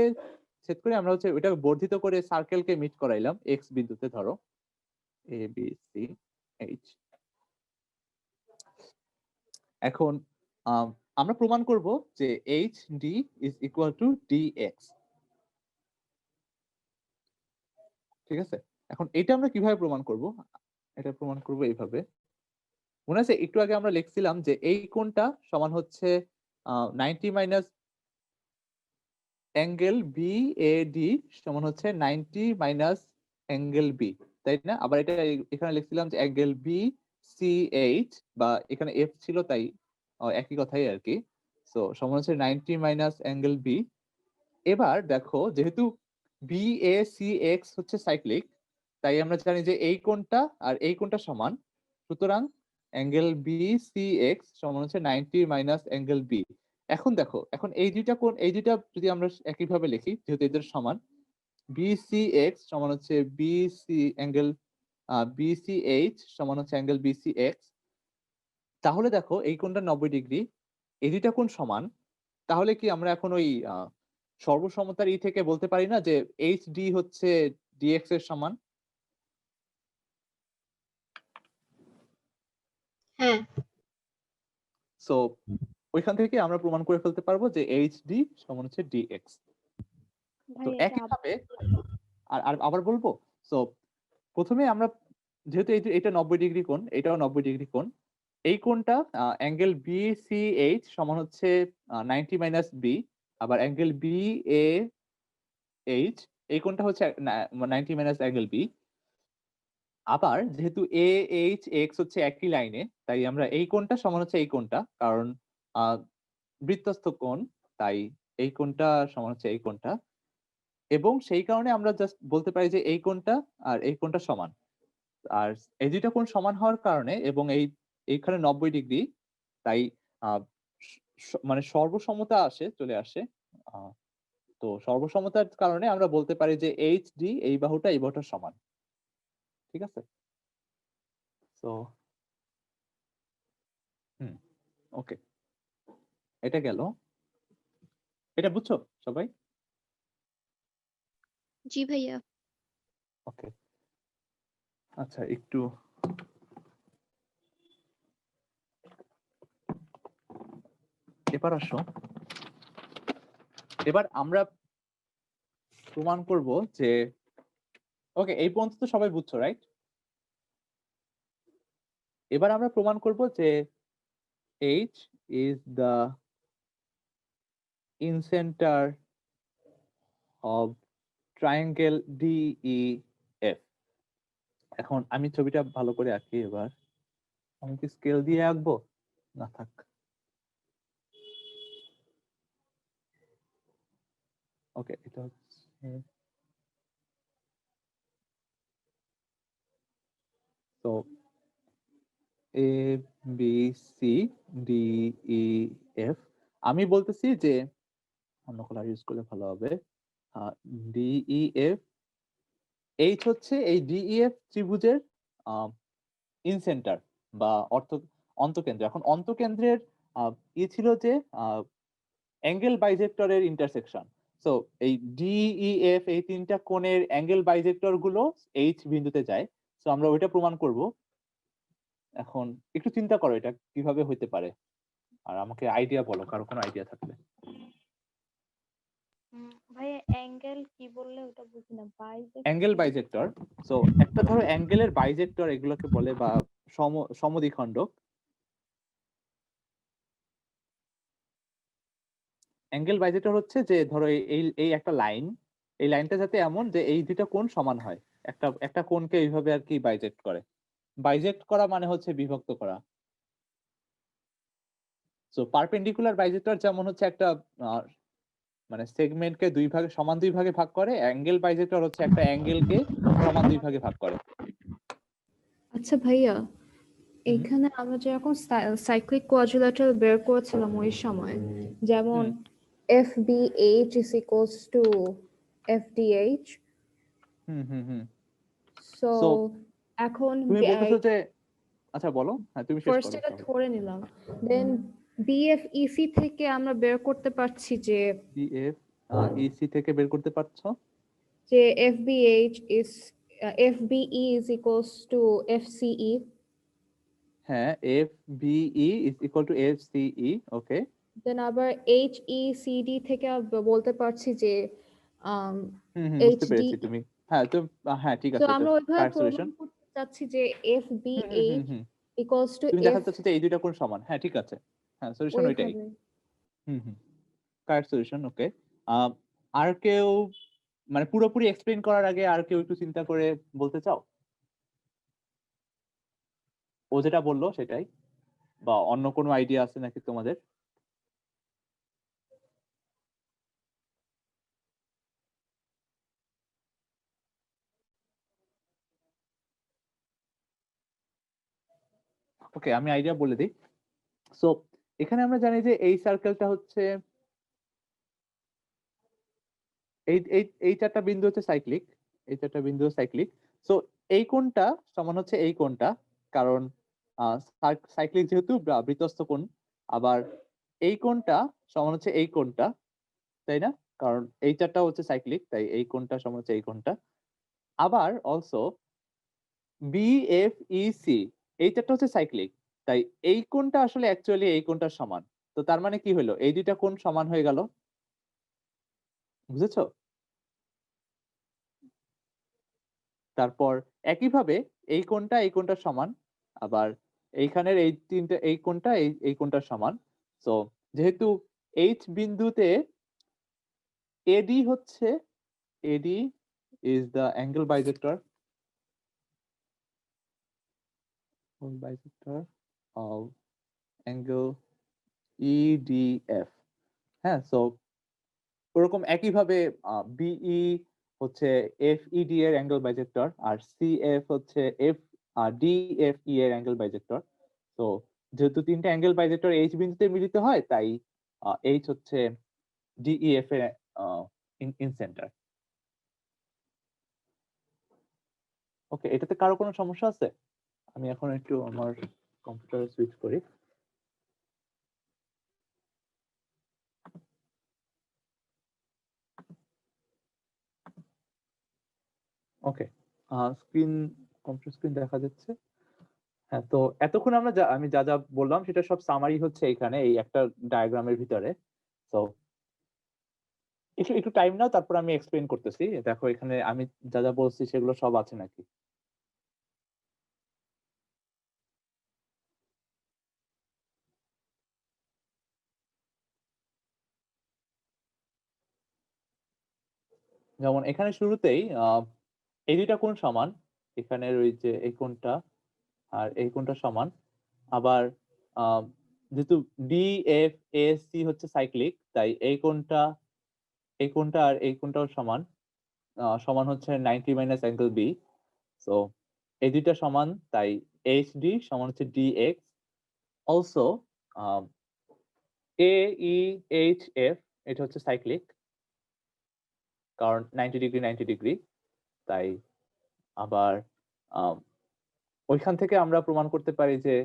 সেট করে আমরা হচ্ছে ওইটাকে বর্ধিত করে সার্কেলকে মিট করাইলাম এক্স বিন্দুতে, ধরো এ বি সি এইচ। এখন আমরা প্রমাণ করব যে H D is equal two D x. ঠিক আছে, এখন এটা আমরা কিভাবে প্রমাণ করব? এটা প্রমাণ করব এইভাবে। মনে আছে একটু আগে আমরা লিখছিলাম যে এই কোণটা সমান হচ্ছে 90 minus angle B A D সমান হচ্ছে 90 মাইনাস অ্যাঙ্গেল বি, তাই না? আবার এটা এখানে লিখছিলাম যে অ্যাঙ্গেল বি সি এইচ, বা এখানে এফ ছিল তাই একই কথাই আর কি। সো সমান হচ্ছে 90 মাইনাস অ্যাঙ্গেল বি। এবার দেখো, যেহেতু বি এ সি এক্স হচ্ছে সাইক্লিক, তাই আমরা জানি যে এই কোণটা আর এই কোণটা সমান। সুতরাং অ্যাঙ্গেল বি সি এক্স সমান হচ্ছে 90 মাইনাস অ্যাঙ্গেল বি। এখন দেখো, এখন এই দুইটা কোণ, এই দুইটা যদি আমরা একইভাবে লিখি, যেহেতু এদের সমান, বি সি এক্স সমান হচ্ছে B C angle B C H সমান হচ্ছে অ্যাঙ্গেল বি সি এক্স। তাহলে দেখো এই কোণটা 90 ডিগ্রি, এই দুইটা কোণ সমান। তাহলে কি আমরা এখন ওই সর্বসমতার ই থেকে বলতে পারি না যে এইচ ডি হচ্ছে ডিএক্স এর সমান? হ্যাঁ, সো ওইখান থেকে আমরা প্রমাণ করে ফেলতে পারবো যে এইচ ডি সমান হচ্ছে ডিএক্স। তো ভাই এটা একইভাবে আর আর আবার বলবো। সো প্রথমে আমরা যেহেতু এটা 90 ডিগ্রি কোণ, এটাও 90 ডিগ্রি কোণ, এই কোণটা অ্যাঙ্গেল বি সি এইচ সমান হচ্ছে 90 মাইনাস বি। আবার অ্যাঙ্গেল বি এ এইচ, এই কোণটা হচ্ছে 90 মাইনাস অ্যাঙ্গেল বি। আবার যেহেতু এ এইচ এক্স হচ্ছে একই লাইনে, তাই আমরা এই কোণটা সমান হচ্ছে এই কোণটা, কারণ বৃত্তস্থ কোণ, তাই এই কোণটা সমান হচ্ছে এই কোণটা। এবং সেই কারণে আমরা জাস্ট বলতে পারি যে এই কোণটা আর এই কোণটা সমান। আর এই দুইটা কোণ সমান হওয়ার কারণে এবং এইখানে 90 ডিগ্রি, তাই আহ, মানে সর্বসমতা চলে আসে। আহ, তো সর্বসমতার কারণে আমরা বলতে পারি যে এইচ ডি এই বাহুটা এই বাহুটার সমান। ঠিক আছে, তো ওকে, এটা গেল। এটা বুঝছো সবাই? জি ভাইয়া। ওকে, আচ্ছা একটু এবার আসো। এবার আমরা প্রমাণ করব যে, ওকে এই পর্যন্ত তো সবাই বুঝছো, রাইট? এবার আমরা প্রমাণ করব যে H is the incenter of triangle DEF। এখন আমি ছবিটা ভালো করে আঁকি এবার। আমি কি স্কেল দিয়ে আঁকবো? না থাক। ওকে, এটা হচ্ছে তো A B C D E F. আমি বলতেছি যে অন্য কালার ইউজ করলে ভালো হবে। ডি ই এফ, এইচ হচ্ছে এই ডি ই এফ ত্রিভুজের ইনসেন্টার বা অন্তকেন্দ্র। এখন অন্তকেন্দ্রের ই ছিল যে অ্যাঙ্গেল বাইজেক্টরের ইন্টারসেকশন। সো এই ডিইএফ এই তিনটা কোণের অ্যাঙ্গেল বাইজেক্টর গুলো এইচ বিন্দুতে যায়। সো আমরা ওইটা প্রমাণ করব। এখন একটু চিন্তা করো এটা কিভাবে হইতে পারে, আর আমাকে আইডিয়া বলো, কারো কোনো আইডিয়া থাকলে। ভাই অ্যাঙ্গেল কি বললে ওটা বুঝি না, অ্যাঙ্গেল বাইজেক্টর, সো একটা ধরো অ্যাঙ্গেলের বাইজেক্টর এগুলোকে বলে, বা সমদ্বিখণ্ডক। অ্যাঙ্গেল বাইজেক্টর হচ্ছে যে ধরো এই এই একটা লাইন, এই লাইনটা যাতে এমন যে এই দুইটা কোণ সমান হয়, একটা একটা কোণকে এইভাবে আর কি বাইজেক্ট করে। বাইজেক্ট করা মানে হচ্ছে বিভক্ত করা। সো পারপেন্ডিকুলার বাইজেক্টর যেমন হচ্ছে একটা মানে সেগমেন্টকে সমান দুই ভাগে ভাগ করে, অ্যাঙ্গেল বাইজেক্টর হচ্ছে একটা অ্যাঙ্গেলকে সমান দুই ভাগে ভাগ করে। আচ্ছা ভাইয়া, এখানে আমরা যখন সাইক্লিক কোয়াড্রিল্যাটারাল বের করেছিলাম ওই সময়, যেমন FBH is equals to FDH, hmm hmm hmm so So, এখন তুমি বলতেছো যে, আচ্ছা বলো, হ্যাঁ তুমি শেষ ফার্স্ট করো এটা তাহলে। ধরে নিলাম, দেন BFEC থেকে আমরা বের করতে পারছি যে বিএফ ইসি থেকে বের করতে পারছো? যে FBH is FBE is equals to FCE, হ্যাঁ, F BE is equal to F CE. Okay, দেন আবার HECD থেকে বলতে পারছি যে হুম হুম বুঝতে HD। পেরেছি তুমি। হ্যাঁ তো, হ্যাঁ ঠিক তো আছে, এটা আমরা ওইভাবে কারেক্ট সলিউশন। প্রমাণ করতে চাচ্ছি যে হুম হুম হুম FBH হুম equals to তুমি F, দেখাতে চাচ্ছ যে এই দুইটা কোণ সমান। হ্যাঁ ঠিক আছে, হ্যাঁ সলিউশন ওইটাই। ওইভাবে। হুম হুম কারেক্ট সলিউশন। ওকে, আর কেউ মানে পুরোপুরি এক্সপ্লেইন করার আগে আর কেউ একটু চিন্তা করে বলতে চাও? ও যেটা বললো সেটাই, বা অন্য কোনো আইডিয়া আছে নাকি তোমাদের? ওকে, আমি আইডিয়া বলে দিই। সো এখানে আমরা জানি যে এই সার্কেলটা হচ্ছে এই এই এই চারটা বিন্দু হচ্ছে সাইক্লিক, এই চারটা বিন্দু সাইক্লিক। সো এই কোণটা সমান হচ্ছে এই কোণটা, কারণ সাইক্লিক যেহেতু বৃত্তস্থ কোণ। আবার এই কোণটা সমান হচ্ছে এই কোণটা, তাই না? কারণ এই চারটা হচ্ছে সাইক্লিক, তাই এই কোণটা সমান হচ্ছে এই কোণটা। আবার অলসো বিএফইসি এই চারটা হচ্ছে সাইক্লিক, তাই এই কোণটা আসলে অ্যাকচুয়ালি এই কোণটার সমান। তো তার মানে কি হলো, এই দুইটা কোণ সমান হয়ে গেল। বুঝেছো? তারপর একইভাবে এই কোণটা এই কোণটার সমান, আবার এইখানের এই তিনটা এই কোণটা এই কোণটার সমান। সো যেহেতু এইচ বিন্দুতে এডি হচ্ছে, AD is the angle bisector of angle EDF. হ্যাঁ, সো ওরকম একইভাবে বিই হচ্ছে এফইডি এর অ্যাঙ্গেল বাইজেক্টর, আর সিএফ হচ্ছে ডিএফই এর অ্যাঙ্গেল বাইজেক্টর। তো যেহেতু তিনটা অ্যাঙ্গেল বাইজেক্টর এইচ বিন্দুতে মিলিত হয়, তাই এইচ হচ্ছে ডিইএফ এর ইন সেন্টার। ওকে, এটাতে কারো কোনো সমস্যা আছে? আমি এখন একটু আমার কম্পিউটারে সুইচ করি। ওকে, স্ক্রিন, কম্পিউটার স্ক্রিন দেখা যাচ্ছে। হ্যাঁ, তো এতক্ষণ আমি যা যা বললাম সেটা সব সামারি হচ্ছে এখানে এই একটা ডায়াগ্রামের ভিতরে। তো একটু একটু টাইম নাও, তারপর আমি এক্সপ্লেইন করতেছি। দেখো এখানে আমি যা যা বলছি সেগুলো সব আছে নাকি। যেমন এখানে শুরুতেই এই দুইটা কোণ সমান, এখানের ওই যে এই কোণটা আর এই কোণটা সমান। আবার যেহেতু ডি এফ এ সি হচ্ছে সাইক্লিক, তাই এই কোণটা আর এই কোণটাও সমান, সমান হচ্ছে 90 মাইনাস অ্যাঙ্গেল বি। সো এই দুইটা সমান, তাই এইচ ডি সমান হচ্ছে D x. Also a E H F এটা হচ্ছে সাইক্লিক, কারণ 90 ডিগ্রি 90 ডিগ্রি। তাই আবার ওইখান থেকে আমরা প্রমাণ করতে পারি যে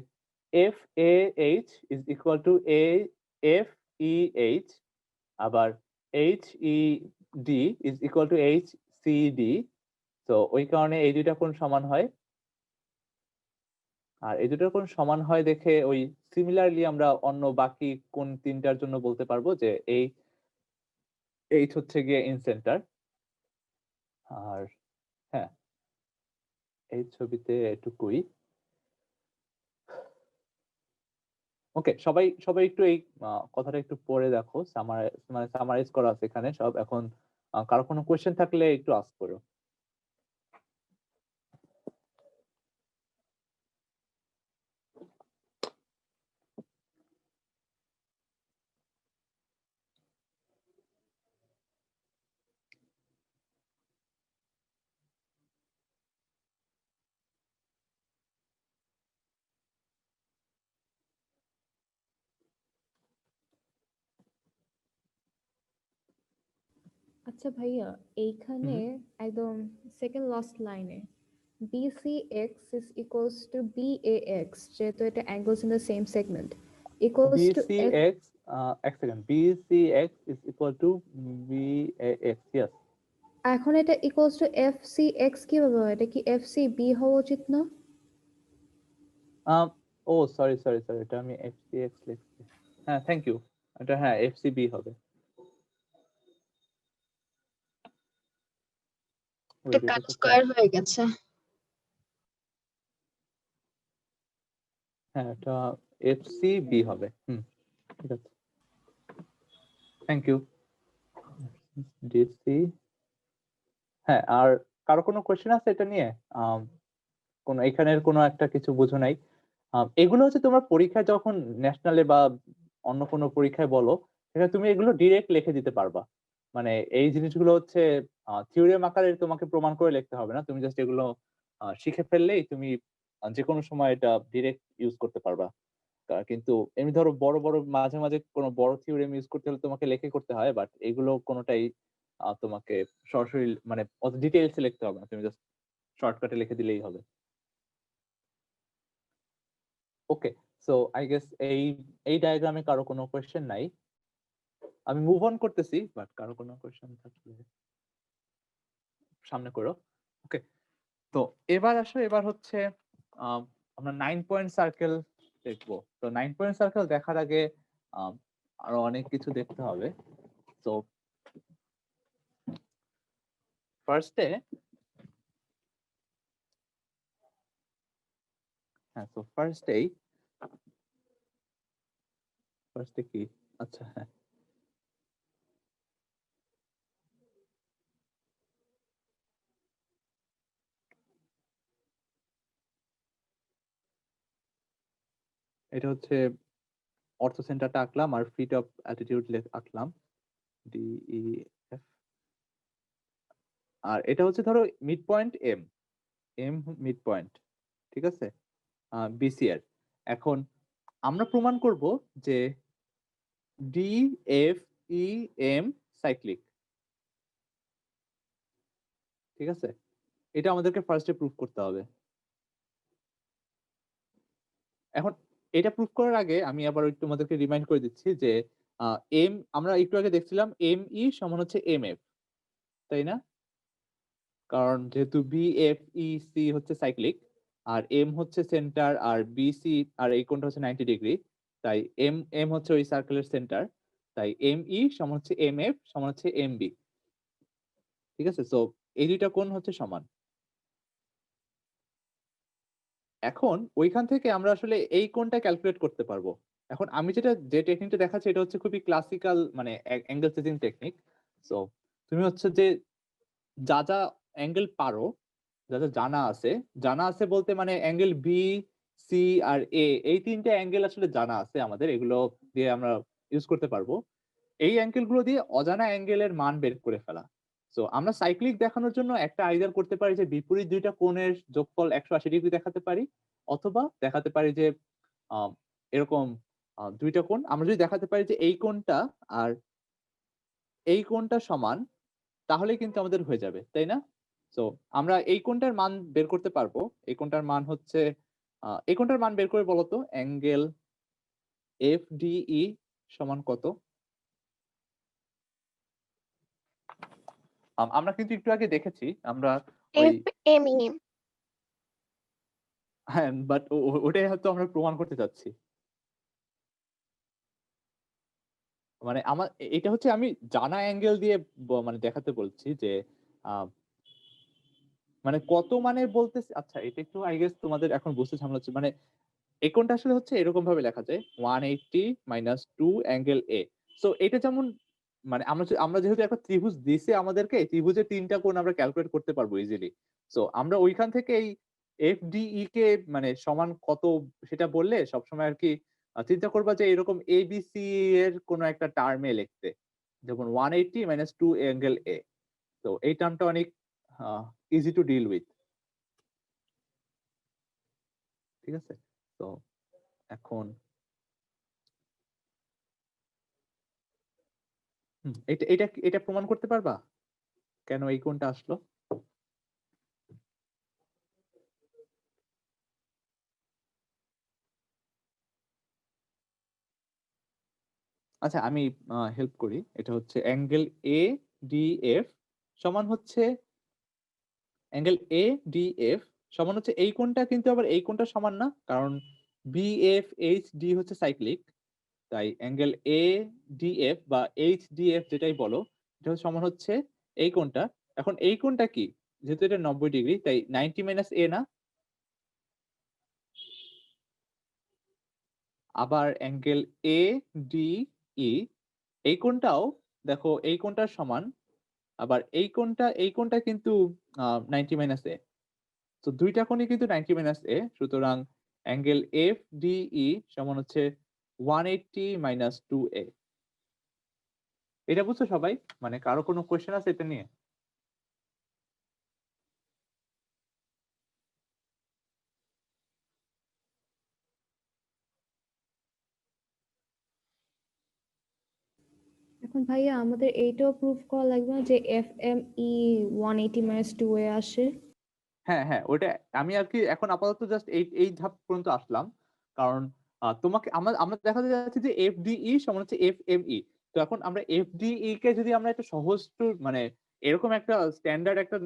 F A H is equal to A F E H, আবার H E D is equal to H C D. তো ওই কারণে এই দুইটা কোণ সমান হয়, আর এই দুটোর কোণ সমান হয় দেখে ওই সিমিলারলি আমরা অন্য বাকি কোণ তিনটার জন্য বলতে পারবো যে এই এইচ হচ্ছে গিয়ে ইন সেন্টার। আর হ্যাঁ, এই ছবিতে এটুকুই। ওকে, সবাই সবাই একটু এই কথাটা একটু পড়ে দেখো, মানে সামারাইজ করা আছে এখানে সব। এখন কারো কোনো কোয়েশ্চেন থাকলে একটু আস্ক করো। আচ্ছা ভাইয়া, এইখানে একদম সেকেন্ড লাস্ট লাইনে BCX is equals to BAX, যেহেতু এটা angles in the same segment, equals to F. BCX, এক second, BCX is equal to BAX, yes. এখন এটা equals to FCX কিভাবে হয়? এটা কি FCB হওয়া উচিত না? ও সরি সরি সরি, এটা আমি FCX লিখছি। হ্যাঁ, থ্যাংক ইউ। এটা হ্যাঁ FCB হবে। এটা কাট স্কয়ার হয়ে গেছে। হ্যাঁ, এটা FCB হবে। ঠিক আছে, থ্যাংক ইউ। ডিসি। হ্যাঁ, আর কারো কোনো কোয়েশ্চেন আছে এটা নিয়ে? কোন এখানের কোনো একটা কিছু বুঝো নাই? এগুলো হচ্ছে তোমার পরীক্ষায় যখন ন্যাশনালে বা অন্য কোনো পরীক্ষায় বলো, সেটা তুমি এগুলো ডিরেক্ট লিখে দিতে পারবা। মানে এই জিনিসগুলো হচ্ছে থিওরিম আকারে তোমাকে প্রমাণ করে লিখতে হবে না, তুমি জাস্ট এগুলো শিখে ফেললেই তুমি যে কোনো সময় এটা ডিরেক্ট ইউজ করতে পারবা। কিন্তু এমনি ধরো বড় বড় মাঝে মাঝে কোনো বড় থিওরেম ইউজ করতে হলে তোমাকে লিখে করতে হয়, বাট এগুলো কোনোটাই তোমাকে সরাসরি মানে অত ডিটেইলসে লিখতে হবে না, তুমি জাস্ট শর্টকাটে লিখে দিলেই হবে। ওকে, সো আই গেস এই ডায়াগ্রামে কারো কোনো কোয়েশ্চেন নাই, আমি মুভ অন করতেছি, বাট কারো কোনো কোয়েশ্চেন থাকলে সামনে করো। ওকে, তো এবার আসো, এবার হচ্ছে আমরা 9 পয়েন্ট সার্কেল দেখবো। তো 9 পয়েন্ট সার্কেল দেখার আগে আরো অনেক কিছু দেখতে হবে। তো ফার্স্টে ফার্স্টে কি, আচ্ছা হ্যাঁ, এটা হচ্ছে অর্থ সেন্টারটা আঁকলাম আর ফিট অফ অ্যাটিটিউড আঁকলাম, DEF। আর এটা হচ্ছে ধরো mid point M mid point, ঠিক আছে, BCR। এখন আমরা প্রমাণ করব যে DFEM সাইক্লিক, ঠিক আছে, এটা আমাদেরকে ফার্স্টে প্রুফ করতে হবে। এখন এটা প্রুফ করার আগে আমি আবার একটু তোমাদেরকে রিমাইন্ড করে দিচ্ছি যে আমরা একটু আগে দেখছিলাম ME সমান হচ্ছে MF, তাই না? কারণ যেহেতু BFEC হচ্ছে সাইক্লিক, আর M হচ্ছে সেন্টার, আর BC আর এই কোণটা হচ্ছে 90 ডিগ্রি, তাই M হচ্ছে ওই সার্কেলের সেন্টার, তাই ME সমান হচ্ছে MF সমান হচ্ছে MB, ঠিক আছে। সো এই দুইটা কোণ হচ্ছে সমান। এখন ওইখান থেকে আমরা আসলে এই কোণটা ক্যালকুলেট করতে পারবো। এখন আমি যে টেকনিকটা দেখাচ্ছি এটা হচ্ছে খুবই ক্লাসিক্যাল মানে অ্যাঙ্গেল সেটিং টেকনিক। সো তুমি হচ্ছে যে যা যা অ্যাঙ্গেল পারো, যা যা জানা আছে বলতে মানে অ্যাঙ্গেল বি সি আর এ, এই তিনটা অ্যাঙ্গেল আসলে জানা আছে আমাদের, এগুলো দিয়ে আমরা ইউজ করতে পারবো। এই অ্যাঙ্গেল গুলো দিয়ে অজানা অ্যাঙ্গেলের মান বের করে ফেলা। সো আমরা সাইক্লিক দেখানোর জন্য একটা আইডিয়া করতে পারি যে বিপরীত দুইটা কোণের যোগফল 180 ডিগ্রি দেখাতে পারি, অথবা দেখাতে পারি যে এরকম দুইটা কোণ আমরা যদি দেখাতে পারি যে এই কোণটা আর এই কোণটা সমান, তাহলে কিন্তু আমাদের হয়ে যাবে, তাই না? সো আমরা এই কোণটার মান বের করতে পারবো। এই কোণটার মান হচ্ছে এই কোণটার মান বের করে বলতো অ্যাঙ্গেল FDE সমান কত? আমরা কিন্তু একটু আগে দেখেছি, আমরা ওই FME হ্যাঁ, বাট ওটাই হয়তো আমরা প্রমাণ করতে চাচ্ছি। মানে আমার এটা হচ্ছে আমি জানা অ্যাঙ্গেল দিয়ে মানে দেখাতে বলছি যে আহ, মানে কত মানে বলতেছি। আচ্ছা, এটা একটু আই গেস তোমাদের এখন বুঝতে ঝামেলা হচ্ছে। মানে এই কোণটা আসলে হচ্ছে এরকম ভাবে লেখা যায় 180 - 2 অ্যাঙ্গেল এ। সো এটা যেমন মানে আমরা যেহেতু একটা ত্রিভুজ দিছে আমাদেরকে, এই ত্রিভুজের তিনটা কোণ আমরা ক্যালকুলেট করতে পারবো ইজিলি। সো আমরা ওইখান থেকে এই FDE কে মানে সমান কত সেটা বললে সবসময় আর কি চিন্তা করবা যে এরকম ABC এর কোনো একটা টার্মে লিখতে, যেমন 180 - 2 অ্যাঙ্গেল এ। তো এই টার্মটা অনেক ইজি টু ডিল উইথ। ঠিক আছে? তো এখন এটা এটা এটা প্রমাণ করতে পারবা কেন এই কোণটা আসলো? আচ্ছা, আমি হেল্প করি। এটা হচ্ছে অ্যাঙ্গেল ADF সমান হচ্ছে অ্যাঙ্গেল ADF সমান হচ্ছে এই কোণটা, কিন্তু আবার এই কোণটা সমান না, কারণ BFHD হচ্ছে সাইক্লিক। তাই অ্যাঙ্গেল ADF বা HDF যেটাই বলো, এটা হচ্ছে সমান হচ্ছে এই কোণটা। এখন এই কোণটা কি? যেহেতু এটা 90 ডিগ্রি, তাই 90 - A না? আবার অ্যাঙ্গেল ADE এই কোণটাও দেখো এই কোণটার সমান, আবার এই কোণটা কিন্তু 90 - A। তো দুইটা কোণই কিন্তু 90 - A, সুতরাং অ্যাঙ্গেল FDE সমান হচ্ছে 180 - 2A। এটা বুঝছো সবাই? মানে কারো কোনো কোয়েশ্চেন আছে এটা নিয়ে? এখন ভাইয়া আমাদের এইটাও প্রুফ করা লাগবে না যে FME 180 - 2 এ আসে? হ্যাঁ, হ্যাঁ, ওটা আমি আর কি এখন আপাতত জাস্ট এই এই ধাপ পর্যন্ত আসলাম। কারণ তোমাকে আমরা দেখাতে যাচ্ছি যে FDE সমান হচ্ছে FME। তো এখন আমরা FDE কে যদি আমরা একটা সহজ মানে এরকম একটা স্ট্যান্ডার্ড একটা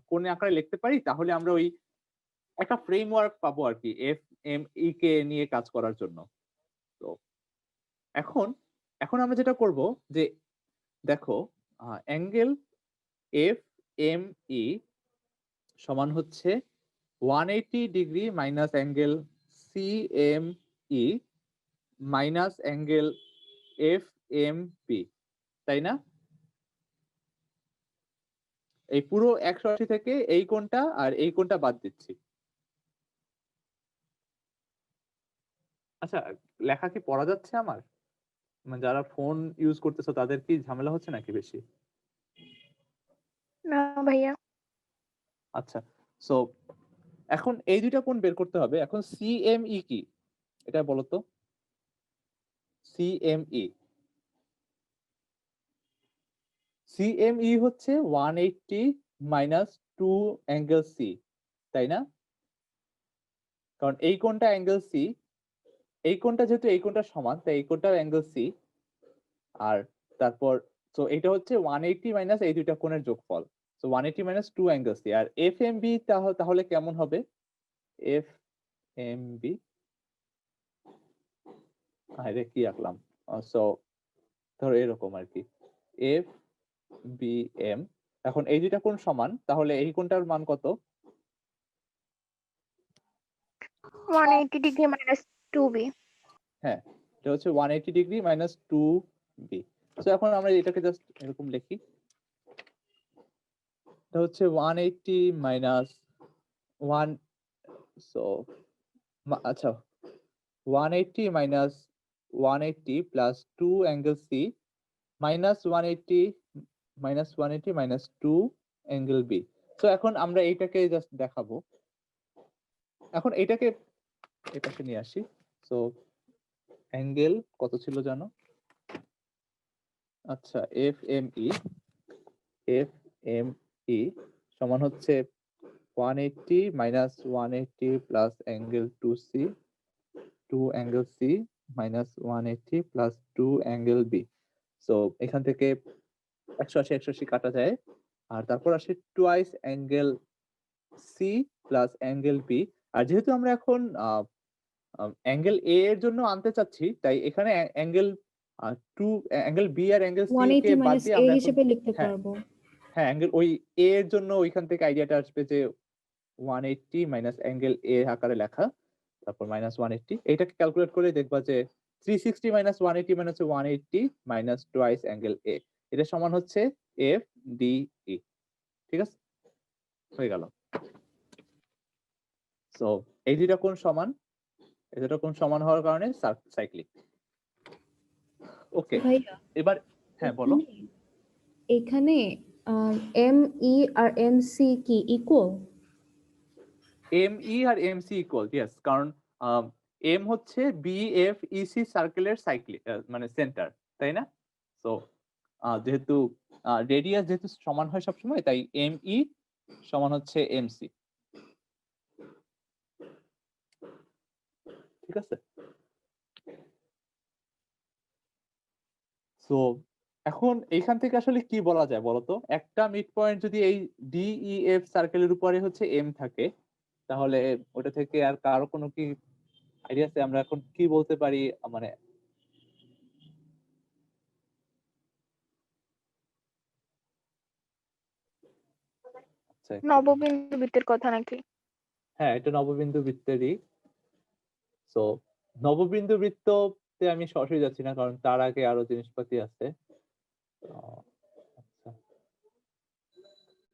কোণে আকারে লিখতে পারি, তাহলে আমরা ওই একটা ফ্রেমওয়ার্ক পাবো আর কি FME কে নিয়ে কাজ করার জন্য। তো এখন এখন আমরা যেটা করব যে দেখো অ্যাঙ্গেল FME সমান হচ্ছে 180 degree minus angle CME minus angle FMP, তাই না? এই পুরো 180 থেকে এই কোণটা আর এই কোণটা বাদ দিচ্ছি। আচ্ছা, লেখা কি পড়া যাচ্ছে আমার? মানে যারা ফোন ইউজ করতেছো তাদের কি ঝামেলা হচ্ছে নাকি বেশি? না ভাইয়া। আচ্ছা, সো এখন এই দুইটা কোণ বের করতে হবে। এখন CME কি এটা বলো তো? CME CME হচ্ছে 180 মাইনাস 2 অ্যাঙ্গেল C, তাই না? কারণ এই কোণটা অ্যাঙ্গেল C, এই কোণটা যেহেতু এই কোণটা সমান, তাই এই কোণটাও অ্যাঙ্গেল C। আর তারপর তো এটা হচ্ছে 180 মাইনাস এই দুইটা কোণের যোগফল। So 180 minus 2 angle C। আর FMB তাহলে কেমন হবে? FMB আরে কি আঁকলাম? সো ধরো এরকম আর কি, FBM। এখন এই দুইটা কোণ সমান, তাহলে এই কোণটার মান কত? 180 ডিগ্রি মাইনাস 2B। হ্যাঁ, এটা হচ্ছে 180 ডিগ্রি মাইনাস 2B। তো এখন আমরা এটাকে জাস্ট এরকম লিখি, এটা হচ্ছে 180 মাইনাস 1, সো আচ্ছা 180 minus 180 plus 2 angle C minus 180 minus 2 angle B. So এখন আমরা এইটাকে জাস্ট দেখাবো। এখন এটাকে এই পাশে নিয়ে আসি। সো অ্যাঙ্গেল কত ছিল জানো? আচ্ছা FME সমান হচ্ছে 180 minus 180 plus angle 2C 2 angle C minus 180 plus 2 angle B. So এখান থেকে 180 180 কাটা যায়, আর তারপর আসে twice angle C plus angle B. আর যেহেতু আমরা এখন অ্যাঙ্গেল এ এর জন্য আনতে চাচ্ছি, তাই এখানে অ্যাঙ্গেল অ্যাঙ্গেল বি আর অ্যাঙ্গেল সি 180 কে বাদ মাইনাস দিয়ে এ আমরা এখন হিসেবে লিখতে হ্যাঁ পারবো। হ্যাঁ অ্যাঙ্গেল ওই এ এর জন্য ওইখান থেকে আইডিয়াটা আসবে যে 180 মাইনাস অ্যাঙ্গেল এ আকারে লেখা, তারপর মাইনাস 180। এটাকে ক্যালকুলেট করে দেখবা যে 360 মাইনাস 180 মানে হচ্ছে 180 মাইনাস টুয়াইস অ্যাঙ্গেল এ, এটা সমান হচ্ছে এফ ডি ই। ঠিক আছে, হয়ে গেল। সো এই দুইটা কোণ সমান, এই দুটো কোণ সমান হওয়ার কারণে সাইক্লিক। ওকে, ভাইয়া এবার হ্যাঁ বলো। এখানে এম ই আর এম সি কি ইকুয়াল? এম ই আর এম সি ইকুয়াল, ইয়েস, কারণ এম হচ্ছে বি এফ ই সি সার্কেলের সাইক্লিক মানে সেন্টার, তাই না? সো যেহেতু রেডিয়াস যেহেতু সমান হয় সবসময়, তাই এম ই সমান হচ্ছে এম সি। ঠিক আছে, সো এখন এইখান থেকে আসলে কি বলা যায় বলতো? একটা মিড পয়েন্ট যদি এই ডিইএফ সার্কেলের উপরে হচ্ছে এম থাকে, তাহলে ওটা থেকে আর কারো কোনো কি আইডিয়া আছে আমরা এখন কি বলতে পারি? মানে আচ্ছা, নববিন্দু বৃত্তের কথা নাকি? হ্যাঁ এটা নববিন্দু বৃত্তেরই। সো নববিন্দু বৃত্ততে আমি সরাসরি যাচ্ছি না, কারণ তার আগে আরো জিনিসপাতি আছে। আচ্ছা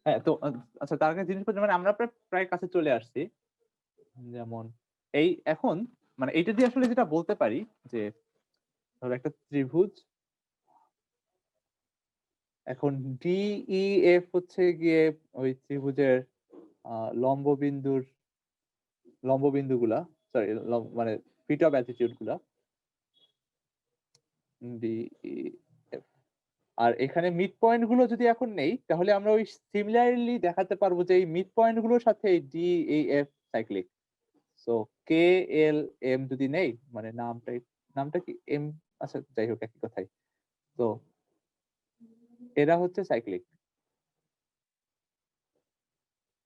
হ্যাঁ, তো আচ্ছা তার আগে জিনিসপাতি মানে আমরা প্রায় কাছে চলে আসছি। যেমন এই এখন মানে এইটা দিয়ে আসলে যেটা বলতে পারি যে ধরো একটা ত্রিভুজ, এখন ডিইএফ হচ্ছে গিয়ে ওই ত্রিভুজের লম্ব বিন্দুগুলা, সরি মানে ফিট অফ অ্যাটিটিউড গুলা ডিইএফ। আর এখানে মিড পয়েন্ট গুলো যদি এখন নেই, তাহলে আমরা ওই সিমিলারলি দেখাতে পারবো যে এই মিড পয়েন্ট গুলোর সাথে এই ডিইএফ সাইক্লিক। সো কে এল এম যদি নেই, মানে নামটা কি এম, আচ্ছা যাই হোক একই কথাই। তো এরা হচ্ছে সাইক্লিক,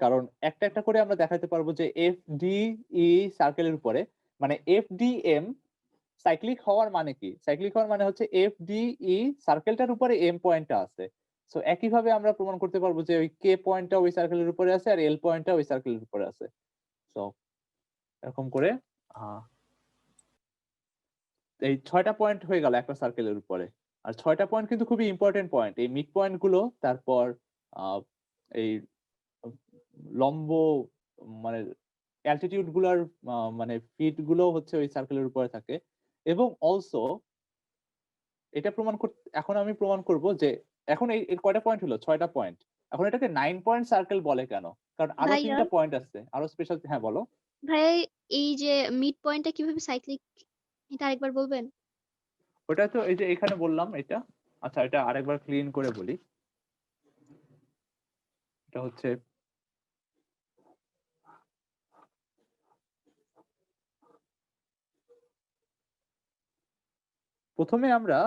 কারণ একটা একটা করে আমরা দেখাতে পারবো যে এফ ডি ই সার্কেলের উপরে, মানে এফ ডি এম সাইক্লিক হওয়ার মানে কি? সাইক্লিক হওয়ার মানে হচ্ছে এফ ডি ই সার্কেলটার উপরে এম পয়েন্টটা আছে। সো একইভাবে আমরা প্রমাণ করতে পারবো যে ওই কে পয়েন্টটা ওই সার্কেলের উপরে আছে আর এল পয়েন্টটা ওই সার্কেলের উপরে আছে। সো এরকম করে এই 6টা পয়েন্ট হয়ে গেল একটা সার্কেলের উপরে। আর 6টা পয়েন্ট কিন্তু খুবই ইম্পর্টেন্ট পয়েন্ট, এই মিড পয়েন্ট গুলো, তারপর এই লম্ব মানে অ্যালটিটিউড গুলার মানে ফিট গুলো হচ্ছে ওই সার্কেলের উপরে থাকে। এবং অলসো এটা প্রমাণ করতে এখন আমি প্রমাণ করব যে এখন এই কয়টা পয়েন্ট হলো? 6টা পয়েন্ট। এখন এটাকে 9 পয়েন্ট সার্কেল বলে কেন? কারণ আরো ভাইয়া 3টা পয়েন্ট আছে, আরো স্পেশাল। হ্যাঁ বলো। ভাইয়া এই যে মিড পয়েন্টটা কিভাবে সাইক্লিক এটা আরেকবার বলবেন? ওটা তো এই যে এখানে বললাম এটা। আচ্ছা এটা আরেকবার ক্লিন করে বলি। এটা হচ্ছে প্রথমে আমরা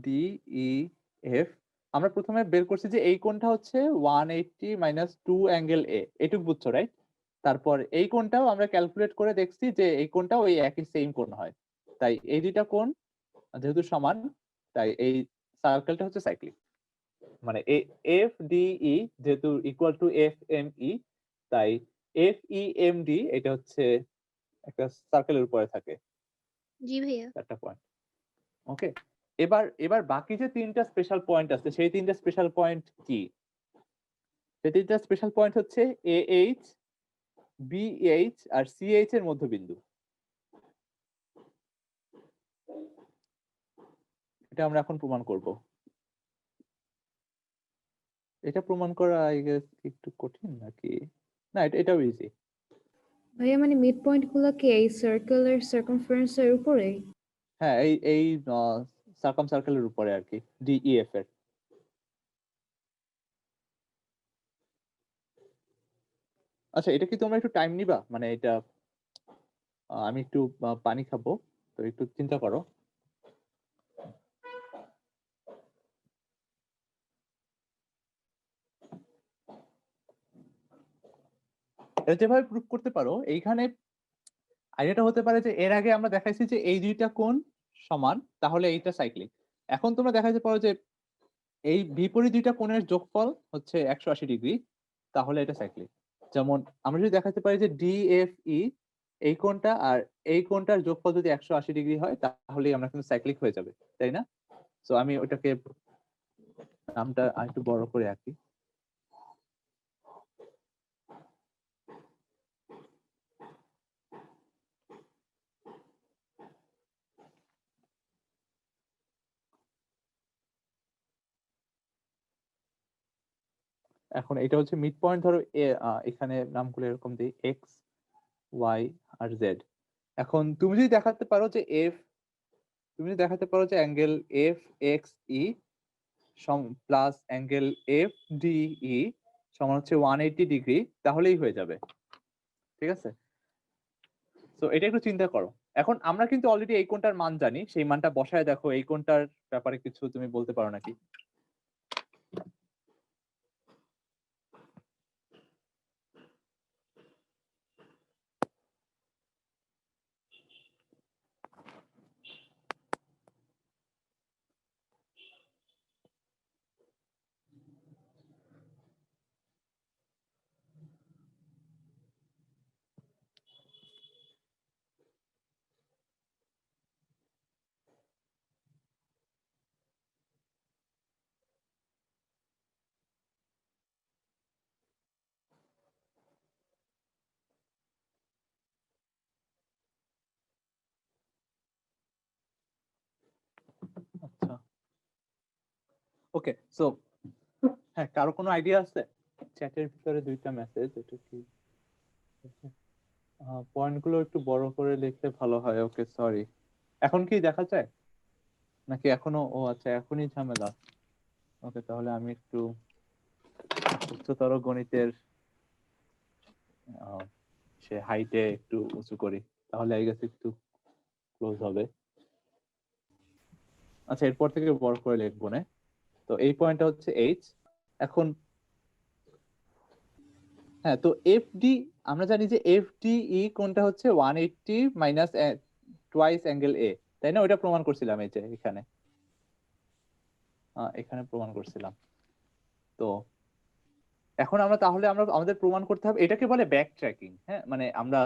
ডিইএফ আমরা প্রথমে বের করছি যে এই কোণটা হচ্ছে 180 মাইনাস 2 অ্যাঙ্গেল এ, এটুক বুঝছো রাইট? তারপর এই কোণটাও আমরা ক্যালকুলেট করে দেখছি যে এই কোণটাও ওই একই সেম কোণ হয়। তাই এই দুইটা কোণ যেহেতু সমান, তাই এই সার্কেলটা হচ্ছে সাইক্লিক। মানে এফ ডিই যেহেতু equal to F M E, তাই এফ ই এম ডি এটা হচ্ছে একটা সার্কেলের উপরে থাকে জি ভাইয়া। একটা পয়েন্ট। ওকে, এবার বাকি যে 3টা স্পেশাল পয়েন্ট আছে, সেই 3টা স্পেশাল পয়েন্ট কি? সেই 3টা স্পেশাল পয়েন্ট হচ্ছে এএইচ, বিএইচ আর সিএইচ এর মধ্যবিন্দু। এটা আমরা এখন প্রমাণ করব। এটা প্রমাণ করা আই গেস একটু কঠিন নাকি? না, এটাও ইজি। ভাইয়া মানে মিড পয়েন্ট গুলো কি এই সার্কেলের সার্কামফারেন্সের উপরে? হ্যাঁ, এই সার্কাম সার্কেলের উপরে আর কি, ডিইএফ এর। আচ্ছা, এটা কি তোমরা একটু টাইম নিবা? মানে এটা আমি একটু পানি খাবো, তো একটু চিন্তা করো। এটা যেভাবে প্রুফ করতে পারো, এইখানে আইডিয়াটা হতে পারে যে এর আগে আমরা দেখাইছি যে এই দুইটা কোণ সমান, তাহলে এইটা সাইক্লিক। এখন তোমরা দেখাইতে পারো যে এই বিপরীত দুইটা কোণের যোগফল হচ্ছে 180 ডিগ্রি, তাহলে এটা সাইক্লিক। যেমন আমরা যদি দেখাতে পারি যে ডিএফই এই কোণটা আর এই কোণটার যোগফল যদি 180 ডিগ্রি হয়, তাহলেই আমরা কিন্তু সাইক্লিক হয়ে যাবে, তাই না? সো আমি ওটাকে নামটা আরেকটু বড় করে আঁকি। এখন এটা হচ্ছে মিড পয়েন্ট, ধরো এখানে নামগুলো এরকম দিই, এক্স, ওয়াই আর জেড। এখন তুমি যদি দেখাতে পারো যে অ্যাঙ্গেল এফ এক্স ই প্লাস অ্যাঙ্গেল এফ ডিই সমান হচ্ছে 180 ডিগ্রি, তাহলেই হয়ে যাবে। ঠিক আছে, তো এটা একটু চিন্তা করো। এখন আমরা কিন্তু অলরেডি এই কোণটার মান জানি, সেই মানটা বসায় দেখো। এই কোণটার ব্যাপারে কিছু তুমি বলতে পারো নাকি? আচ্ছা, ওকে। সো হ্যাঁ, কারো কোনো আইডিয়া আছে? চ্যাটের ভিতরে দুইটা মেসেজ, এটা কি পয়েন্টগুলো একটু বড় করে লিখলে ভালো হয়। ওকে, সরি। এখন কি দেখা যায় নাকি এখনো? ও আচ্ছা, এখনই ঝামেলা। ওকে, তাহলে আমি একটু উচ্চতর গণিতের সে হাইটে একটু উঁচু করি, তাহলে আই গেস একটু ক্লোজ হবে। আচ্ছা, এরপর থেকে বড় করে লিখবো না। তো এই পয়েন্টটা হচ্ছে এইচ। এখন হ্যাঁ, তো এফডি আমরা জানি যে এফডিই কোণটা হচ্ছে 180 মাইনাস টুয়াইস অ্যাঙ্গেল এ, তাই না? ওইটা প্রমাণ করছিলাম এই যে এখানে, এখানে প্রমাণ করছিলাম। তো এখন আমরা তাহলে আমাদের প্রমাণ করতে হবে, এটাকে বলে ব্যাক ট্র্যাকিং। হ্যাঁ, মানে আমরা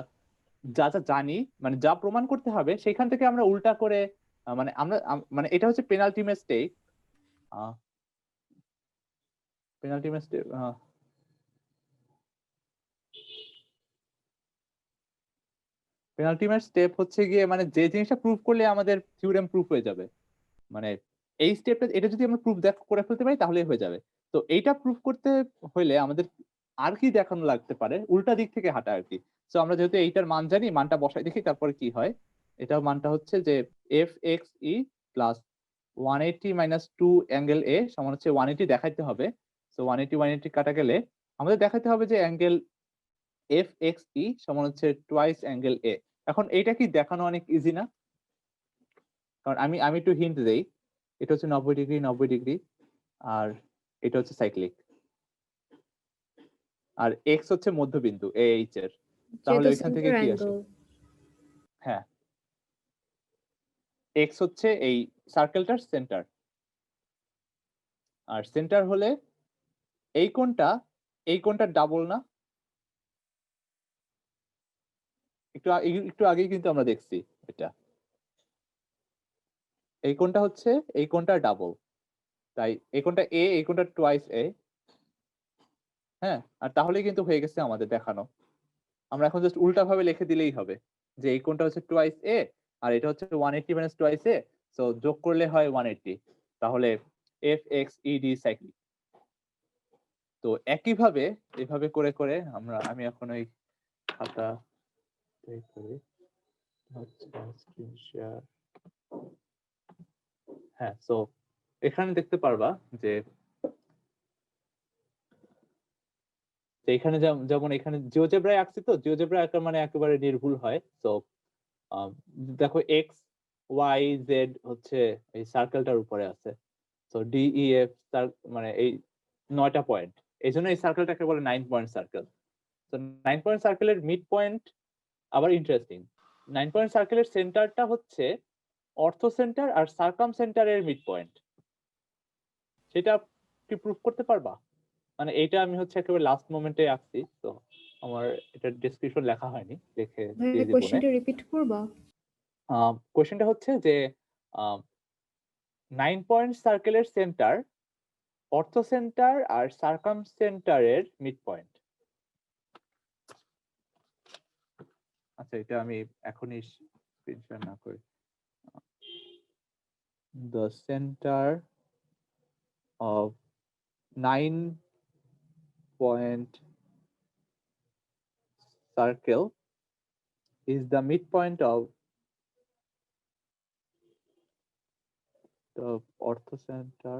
যা যা জানি, মানে যা প্রমাণ করতে হবে সেখান থেকে আমরা উল্টা করে মানে আমরা মানে এটা হচ্ছে penalty mistake. Penalty mistake penultimate step হচ্ছে গিয়ে মানে যে জিনিসটা প্রুফ করলে আমাদের থিওরেম প্রুফ হয়ে যাবে। মানে এই স্টেপটা, এটা যদি আমরা প্রুফ করে ফেলতে পারি তাহলেই হয়ে যাবে। তো এইটা প্রুফ করতে হলে আমাদের আর কি দেখানো লাগতে পারে, উল্টা দিক থেকে হাঁটা আর কি। তো আমরা যেহেতু এইটার মান জানি, মানটা বসাই দেখি তারপরে কি হয়। এটার মানটা হচ্ছে যে এফ এক্স ই প্লাস 180 মাইনাস 2 অ্যাঙ্গেল এ সমান হচ্ছে 180 দেখাইতে হবে। তো 180 কাটা গেলে আমাদের দেখাতে হবে যে অ্যাঙ্গেল এফ এক্স ই সমান হচ্ছে টুয়াইস অ্যাঙ্গেল এ। এখন এইটা কি দেখানো অনেক ইজি না? কারণ আমি একটু হিন্ট দেই, এটা হচ্ছে 90 ডিগ্রি 90 ডিগ্রি, আর এটা হচ্ছে সাইক্লিক, আর এক্স হচ্ছে মধ্যবিন্দু এইচ এর। তাহলে যেহেতু ওইখান থেকে সেন্টার কি আসে? অ্যাঙ্গেল। হ্যাঁ, এক্স হচ্ছে এই সার্কেলটার সেন্টার, আর সেন্টার হলে এই কোণটা ডাবল না? একটু আগেই কিন্তু আমরা দেখছি এটা। এই কোণটা ডাবল, তাই এই কোণটা এ, এই কোণটা টুয়াইস এ। হ্যাঁ, আর তাহলেই কিন্তু হয়ে গেছে আমাদের দেখানো। আমরা এখন জাস্ট উল্টা ভাবে লিখে দিলেই হবে যে এই কোণটা হচ্ছে টুয়াইস এ আর এটা হচ্ছে 180 মাইনাস টুয়াইস এ। সো যোগ করলে হয় 180, তাহলে FXED সাইক্লিক। তো একইভাবে এভাবে করে করে আমি এখন ওই খাতা করে স্ক্রিন শেয়ার। হ্যাঁ, সো এখানে দেখতে পারবা যে এখানে যেমন এখানে জিওজেব্রায় আঁকছি, তো জিওজেব্রা আঁকার মানে একেবারে নির্ভুল হয়। তো দেখো এক্স ওয়াই জেড হচ্ছে এই সার্কেলটার উপরে আছে। তো DEF মানে এই 9টা পয়েন্ট, এই জন্য এই সার্কেলটাকে বলে 9 পয়েন্ট সার্কেল। তো 9 পয়েন্ট সার্কেলের মিড পয়েন্ট আবার ইন্টারেস্টিং। 9 পয়েন্ট সার্কেলের সেন্টারটা হচ্ছে অর্থো সেন্টার আর সার্কাম সেন্টারের মিড পয়েন্ট। সেটা কি প্রুফ করতে পারবা? মানে এটা আমি হচ্ছে একেবারে লাস্ট মোমেন্টে আঁকছি, তো আমার এটা ডেসক্রিপশন লেখা হয়নি, লিখে ভাইয়া দিয়ে দিব। কোশ্চেনটা রিপিট করবা? কোশ্চেনটা হচ্ছে যে 9 পয়েন্ট সার্কেলের সেন্টার অর্থো সেন্টার আর সার্কাম সেন্টারের মিড পয়েন্ট। আচ্ছা, এটা আমি এখনই স্ক্রিনশট না করি। The center of 9 point circle is the midpoint of the ortho center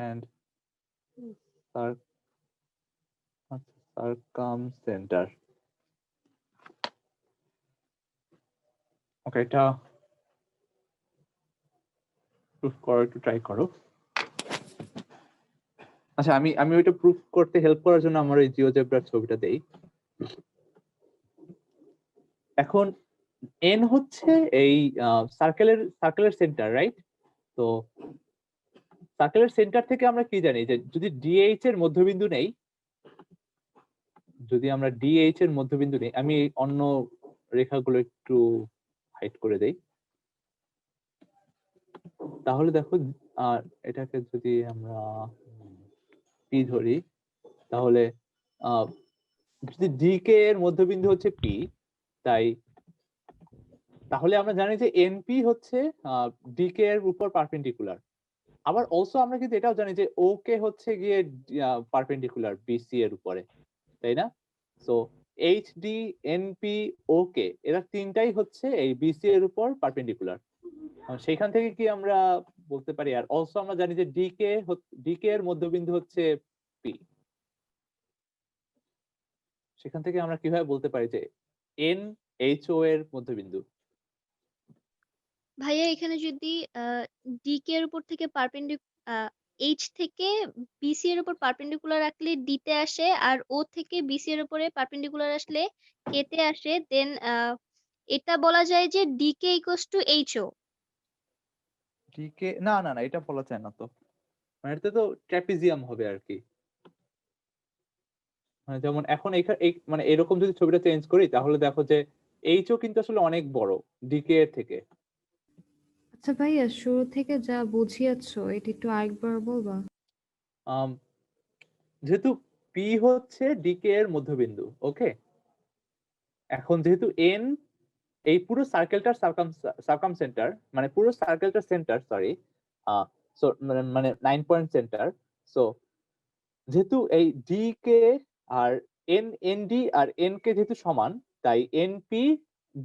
and circum center. ওকে, এটা প্রুফ করার একটু ট্রাই করো। আচ্ছা, আমি ওইটা প্রুফ করতে হেল্প করার জন্য আমার এই জিওজেব্রার ছবিটা দেই। এখন এন হচ্ছে এই সার্কেলের সেন্টার, রাইট? তো সার্কেলের সেন্টার থেকে আমরা কি জানি যে যদি ডিএইচ এর মধ্যবিন্দু নেই, আমি অন্য রেখাগুলো একটু হাইড করে দেই। তাহলে দেখো এটাকে যদি আমরা পি ধরি, তাহলে যদি ডিকে এর মধ্যবিন্দু হচ্ছে পি, তাহলে আমরা জানি যে এনপি হচ্ছে ডিকে এর উপর পারপেন্ডিকুলার। আবার অলসো আমরা কিন্তু এটাও জানি যে ওকে হচ্ছে গিয়ে পারপেন্ডিকুলার বিসি এর উপরে, তাই না? সো এইচডি, এনপি, ওকে এরা তিনটাই হচ্ছে এই বিসি এর উপর পারপেন্ডিকুলার। সেইখান থেকে কি আমরা বলতে পারি? আর অলসো আমরা জানি যে ডিকে এর মধ্যবিন্দু হচ্ছে পি। সেখান থেকে আমরা কিভাবে বলতে পারি যে এন এইচও এর মধ্যবিন্দু? ভাইয়া এখানে যদি ডিকে এর উপর থেকে এইচ থেকে বিসি এর উপর পারপেন্ডিকুলার রাখলে ডিতে আসে, আর ও থেকে বিসি এর উপরে পারপেন্ডিকুলার আসলে কেতে আসে, দেন এটা বলা যায় যে DK equals to HO. DK না, এটা বলা যায় না তো। মানে এটা তো ট্র্যাপিজিয়াম হবে আর কি। মানে যেমন এখন মানে এরকম যদি ছবিটা চেঞ্জ করি, তাহলে দেখো যে এইচও কিন্তু আসলে অনেক বড় ডিকে এর থেকে। আচ্ছা ভাইয়া, শুরু থেকে যা বুঝিয়েছো এটা একটু আরেকবার বলবা? যেহেতু পি হচ্ছে ডিকে এর মধ্যবিন্দু, ওকে। এখন যেহেতু এন এই পুরো সার্কেলটার সার্কাম সেন্টার, মানে পুরো সার্কেলটার সেন্টার, সরি, মানে 9 পয়েন্ট সেন্টার। সো যেহেতু এই ডি কে আর এনডি আর এন কে যেহেতু সমান, তাই এনপি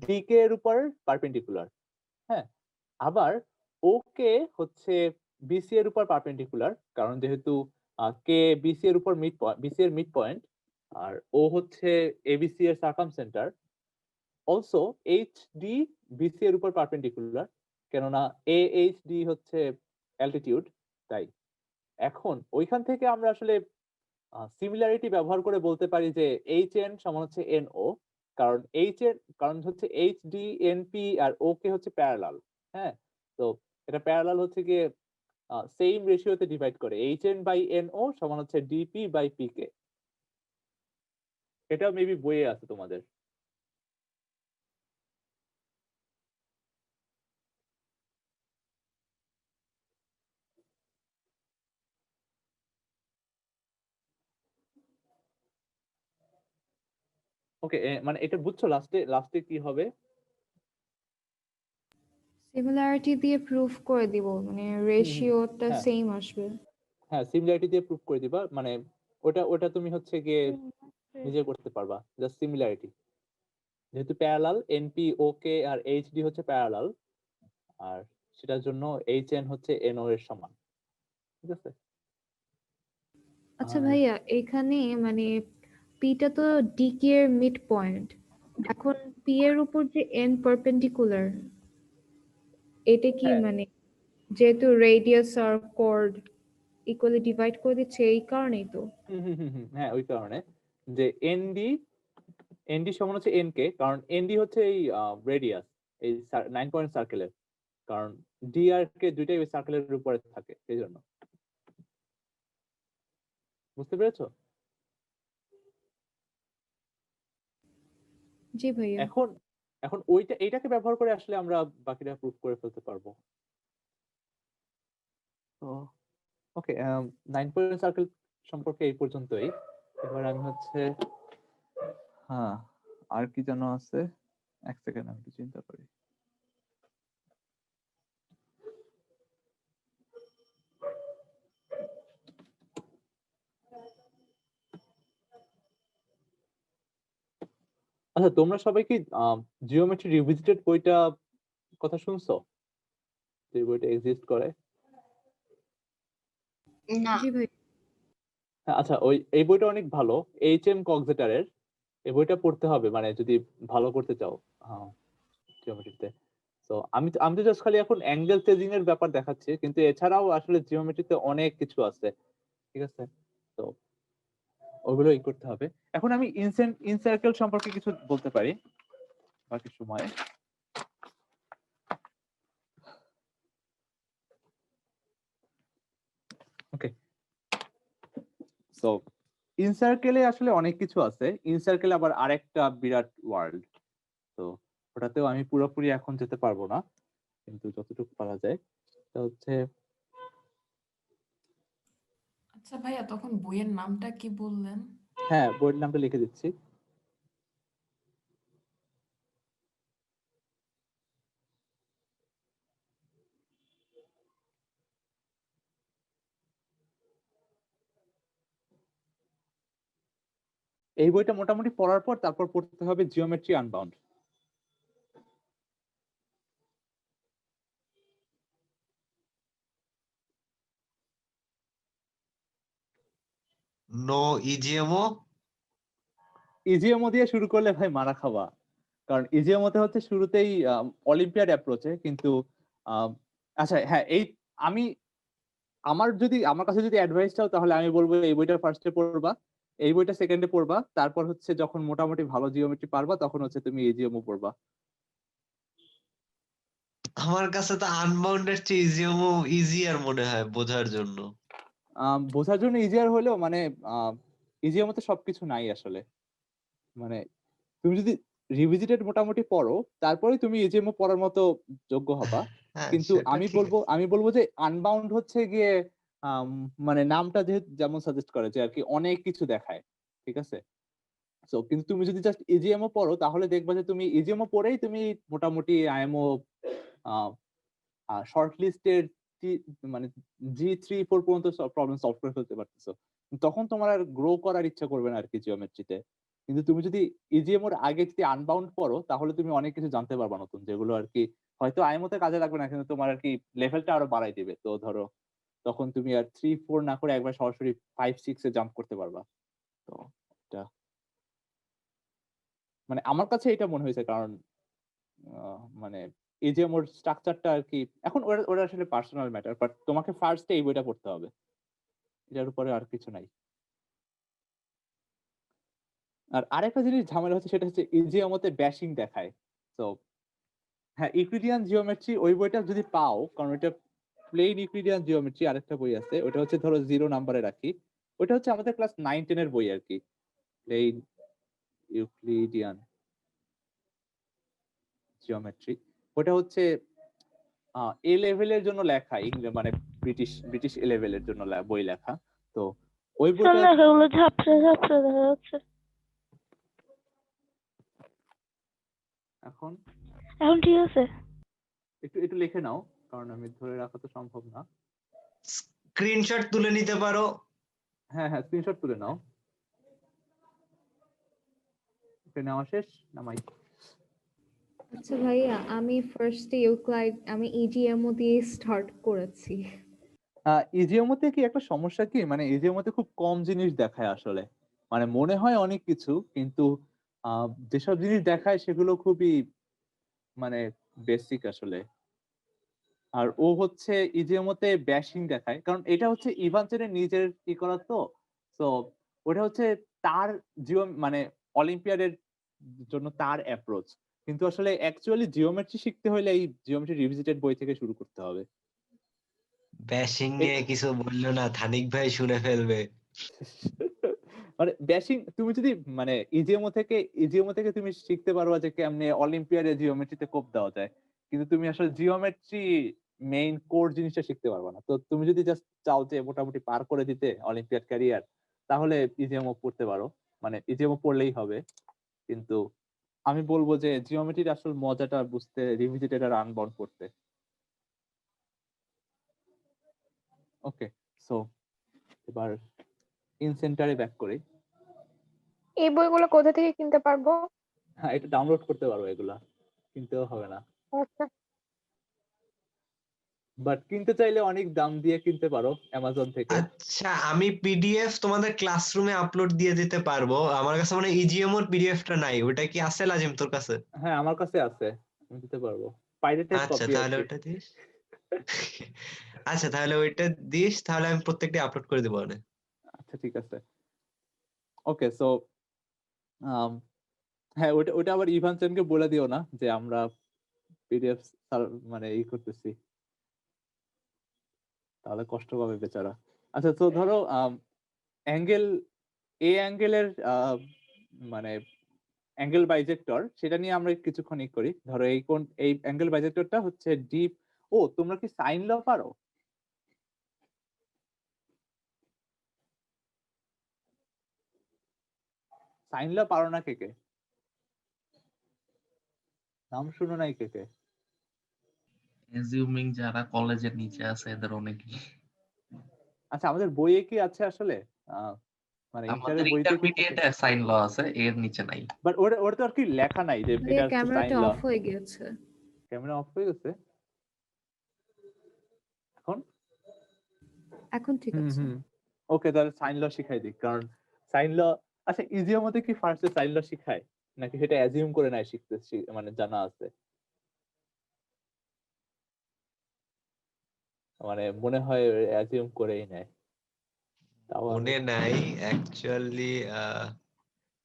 ডি কে এর উপর পারপেন্ডিকুলার। হ্যাঁ, আবার ওকে হচ্ছে বিসি এর উপর পারপেন্ডিকুলার, কারণ যেহেতু কে বিসি এর উপর বিসি এর মিড পয়েন্ট, আর ও হচ্ছে এবিসি এর circumcentre. Also HD BC এর উপর পারপেন্ডিকুলার, কেননা এইচডি হচ্ছে অ্যালটিটিউড। তাই এখন ওইখান থেকে আমরা আসলে সিমিলারিটি ব্যবহার করে বলতে পারি যে এইচ এন সমান হচ্ছে এন ও, কারণ হচ্ছে এইচ ডি এন পি আর ও কে হচ্ছে প্যারালাল। হ্যাঁ, তো এটা প্যারালাল হচ্ছে গিয়ে সেম রেশিওতে ডিভাইড করে। H N by N O সমান হচ্ছে ডিপি বাই পি কে। এটা মেবি বইয়ে আছে তোমাদের। ওকে, মানে এটা বুঝছো লাস্টে কি হবে? সিমিলারিটি দিয়ে প্রুফ করে দিব, মানে রেশিওটা হ্যাঁ সেম আসবে। হ্যাঁ সিমিলারিটি দিয়ে প্রুফ করে দিবা, মানে ওটা ওটা তুমি হচ্ছে গিয়ে নিজে করতে পারবা, জাস্ট সিমিলারিটি। যেহেতু প্যারালাল, এনপি ওকে আর এইচডি হচ্ছে প্যারালাল, আর সেটার জন্য এইচএন হচ্ছে এনও এর সমান, ঠিক আছে? আচ্ছা আর ভাইয়া, এখানে মানে পিটা তো ডিকে এর মিড পয়েন্ট, এখন পি এর উপর যে এন পারপেন্ডিকুলার, এটা কি হ্যাঁ মানে যেহেতু রেডিয়াস আর কর্ড ইকুয়ালি ডিভাইড করে দিচ্ছে এই কারণেই তো। হ্যাঁ ওই কারণে যে এনডি এনডি সমান হচ্ছে এন কে, কারণ এনডি হচ্ছে এই রেডিয়াস, এই 9 পয়েন্ট সার্কেলের, কারণ ডি আর কে দুইটাই ওই সার্কেলের উপরে থাকে, সেই জন্য। বুঝতে পেরেছো? জি ভাইয়া। এখন এখন এইটাকে ব্যবহার করে আসলে আমরা বাকিটা প্রুফ করে ফেলতে পারবো। তো ওকে, 9 পয়েন্ট সার্কেল সম্পর্কে এই পর্যন্তই। এবার আমি হচ্ছে, হ্যাঁ আর কি যেন আছে, এক সেকেন্ড আমি একটু চিন্তা করি। আচ্ছা, তোমরা সবাই কি জিওমেট্রি রিভিজিটেড বইটা কথা শুনছো, যে বইটা এক্সিস্ট করে? না। জি ভাই। হ্যাঁ, আচ্ছা, এই বইটা অনেক ভালো, এইচ.এম. কক্সেটারের। এই বইটা পড়তে হবে, মানে যদি ভালো করতে চাও জিওমেট্রিতে। তো আমি তো জাস্ট খালি এখন অ্যাঙ্গেল চেজিং এর ব্যাপার দেখাচ্ছি, কিন্তু এছাড়াও আসলে জিওমেট্রিতে অনেক কিছু আছে, ঠিক আছে? তো ওগুলো করতে হবে। এখন আমি ইনসার্কেল সম্পর্কে কিছু বলতে পারি বাকি সময়ে। ওকে, সো ইনসার্কেলে আসলে অনেক কিছু আছে। ইনসার্কেলে আবার আরেকটা বিরাট ওয়ার্ল্ড, তো ওটাতেও আমি পুরোপুরি এখন যেতে পারবো না, কিন্তু যতটুকু পারা যায় এটা হচ্ছে। আচ্ছা ভাইয়া, তখন বইয়ের নামটা কি বললেন? হ্যাঁ, বইয়ের নামটা লিখে দিচ্ছি। এই বইটা মোটামুটি পড়ার পর তারপর পড়তে হবে জিওমেট্রি আনবাউন্ড। নো ইজিএমও। ইজিএমও দিয়ে শুরু করলে ভাই মারা খাওয়া, কারণ ইজিএমওতে হচ্ছে শুরুতেই অলিম্পিয়াড অ্যাপ্রোচে, কিন্তু আচ্ছা হ্যাঁ, আমি আমার কাছে যদি অ্যাডভাইস চাও তাহলে আমি বলবো এই বইটা ফার্স্টে পড়বা, এই বইটা সেকেন্ডে পড়বা, তারপর হচ্ছে যখন মোটামুটি ভালো জিওমেট্রি পারবা তখন হচ্ছে তুমি ইজিএমও পড়বা। আমার কাছে তো আনবাউন্ডেড চেয়ে ইজিএমও ইজিয়ার মনে হয় বোঝার জন্য। বোঝার জন্য ইজিয়ার হলেও মানে ইজিএমওতে সবকিছু নাই আসলে, মানে তুমি যদি রিভিজিটেড মোটামুটি পড়ো তারপরে তুমি ইজিএমও পড়ার মতো যোগ্য হবা। হ্যাঁ, কিন্তু সেটা আমি ঠিক বলবো আছে। আমি বলবো যে আনবাউন্ড হচ্ছে গিয়ে মানে নামটা যেমন সাজেস্ট করে যে আর কি অনেক কিছু দেখায়, ঠিক আছে? সো কিন্তু তুমি যদি জাস্ট ইজিএমও পড়ো তাহলে দেখবা যে তুমি ইজিএমও পড়েই তুমি মোটামুটি আইএমও শর্ট লিস্টের মানে G3-4 পর্যন্ত প্রবলেম সলভ করে ফেলতে পারতেছো। তখন তোমার আর গ্রো করার ইচ্ছা করবে না আর কি জিওমেট্রিতে। কিন্তু তুমি যদি ইজিএমওর আগে যদি আনবাউন্ড পড়ো তাহলে তুমি অনেক কিছু জানতে পারবা নতুন, যেগুলো আর কি হয়তো আইএমওতে কাজে লাগবে না, কিন্তু তোমার আর কি লেভেলটা আরো বাড়াই দিবে। তো ধরো তখন তুমি আর 3-4 না করে একবার সরাসরি 5-6 এ জাম্প করতে পারবা। তো এটা মানে আমার কাছে এটা মনে হয়েছে, কারণ মানে এই যে ওর স্ট্রাকচারটা আর কি, এখন ওরা ওরা আসলে পার্সোনাল ম্যাটার, বাট তোমাকে ফার্স্টে এই বইটা পড়তে হবে, এটার উপরে আর কিছু নাই। আর আরেকটা জিনিস ঝামেলা হচ্ছে, সেটা হচ্ছে ইজিএমওতে ব্যাশিং দেখায়। তো হ্যাঁ, ইউক্লিডিয়ান জিওমেট্রি ওই বইটা যদি পাও, কারণ ওইটা প্লেন ইউক্লিডিয়ান জিওমেট্রি আরেকটা বই আছে, ওটা হচ্ছে ধরো 0 নাম্বারে রাখি, ওইটা হচ্ছে আমাদের ক্লাস 9-10 এর বই আর কি, প্লেন ইউক্লিডিয়ান জিওমেট্রি। ওটা হচ্ছে এ লেভেলের জন্য লেখা, মানে ব্রিটিশ এ লেভেলের জন্য বই লেখা। তো ওই বইটা এখন এখন ঠিক আছে। একটু একটু লিখে নাও, কারণ আমি ধরে রাখা তো সম্ভব না। স্ক্রিনশট তুলে নিতে পারো। হ্যাঁ হ্যাঁ, স্ক্রিনশট তুলে নাও। ওকে, নেওয়া শেষ নামাই। আচ্ছা ভাইয়া, আমি ফার্স্টে ইউক্লাইড আমি ইজিএমও দিয়ে স্টার্ট করেছি। ইজিএমওতে কি একটা সমস্যা কি, মানে ইজিএমওতে খুব কম জিনিস দেখায় আসলে, মানে মনে হয় অনেক কিছু, কিন্তু যেসব জিনিস দেখায় সেগুলো খুবই মানে বেসিক আসলে। আর ও হচ্ছে ইজিএমওতে ব্যাশিং দেখায়, কারণ এটা হচ্ছে ইভানসেনের নিজের ই করার তো ওটা হচ্ছে তার মানে অলিম্পিয়াডের জন্য তার অ্যাপ্রোচ, কিন্তু আসলে অ্যাকচুয়ালি জিওমেট্রি শিখতে হলে এই জিওমেট্রি রিভিজিটেড বই থেকে শুরু করতে হবে। ব্যাশিং নিয়ে কিছু বললো না, থানিক ভাই শুনে ফেলবে। মানে ব্যাশিং তুমি যদি মানে ইজিএমও থেকে তুমি শিখতে পারবা যে কেমনে অলিম্পিয়াডে জিওমেট্রিতে কোপ দেওয়া যায়, কিন্তু তুমি আসলে জিওমেট্রি মেইন কোর জিনিসটা শিখতে পারবা না। তো তুমি যদি জাস্ট চাও যে মোটামুটি পার করে দিতে অলিম্পিয়াড ক্যারিয়ার, তাহলে ইজিএমও পড়তে পারো, মানে ইজিএমও পড়লেই হবে। কিন্তু আমি বলবো যে জিওমেট্রির আসল মজাটা বুঝতে রিভিজিটেড আর আনবাউন্ড করতে। ওকে, সো এবার ইন সেন্টারে ব্যাক করি। এই বইগুলো কোথা থেকে কিনতে পারবো? হ্যাঁ, এটা ডাউনলোড করতে পারবো, এগুলা কিনতেও হবে না। আচ্ছা, বাট কিনতে চাইলে অনেক দাম দিয়ে কিনতে পারো অ্যামাজন থেকে। আচ্ছা, আমি পিডিএফ তোমাদের ক্লাসরুমে আপলোড দিয়ে দিতে পারবো। আমার কাছে মানে ইজিএমওর পিডিএফটা নাই, ওটা কি আছে লাজিম তোর কাছে? হ্যাঁ, আমার কাছে আছে, আমি দিতে পারবো, পাইরেটেড আচ্ছা কপি আর তাহলে কি। ওটা দিস। আচ্ছা তাহলে ওইটা দিস, তাহলে আমি প্রত্যেকটা আপলোড করে দেবো। আচ্ছা ঠিক আছে। ওকে, সো হ্যাঁ, ওটা ওটা আবার ইভানসেনকে বলে দিও না যে আমরা পিডিএফ মানে করতেছি, তাহলে কষ্ট পাবে বেচারা। আচ্ছা, তো ধরো অ্যাঙ্গেল অ্যাঙ্গেলের মানে অ্যাঙ্গেল বাইজেক্টর, সেটা নিয়ে আমরা কিছুক্ষণ করি। ধরো এই অ্যাঙ্গেল বাইজেক্টরটা হচ্ছে ডিপ। ও, তোমরা কি সাইন ল পারো? সাইন ল পারো না কে কে? নাম শুনো নাই কে কে? অ্যাজিউমিং যারা কলেজের নিচে আছে এদের অনেকেই। আচ্ছা, আমাদের বইয়ে কি আছে আসলে? মানে আমাদের ইন্টারের বইতে কি থাকে? ইন্টারমিডিয়েটে সাইন ল আছে, এর নিচে নাই। বাট ওটা তো আর কি লেখা নাই যে এটা ভাইয়া হচ্ছে সাইন ক্যামেরাটা ল। অফ হয়ে গেছে। ক্যামেরা অফ হয়ে গেছে এখন? এখন ঠিক আছে। ওকে, তাহলে সাইন ল শিখাই দিই, কারণ সাইন ল, আচ্ছা ইজিও মধ্যে কি ফার্স্টে সাইন ল শিখায় নাকি সেটা অ্যাজিউম করে নাই শিখতে মানে জানা আছে? মানে মনে হয় অ্যাজিউম করেই নেয়। তাও মনে নাই অ্যাকচুয়ালি,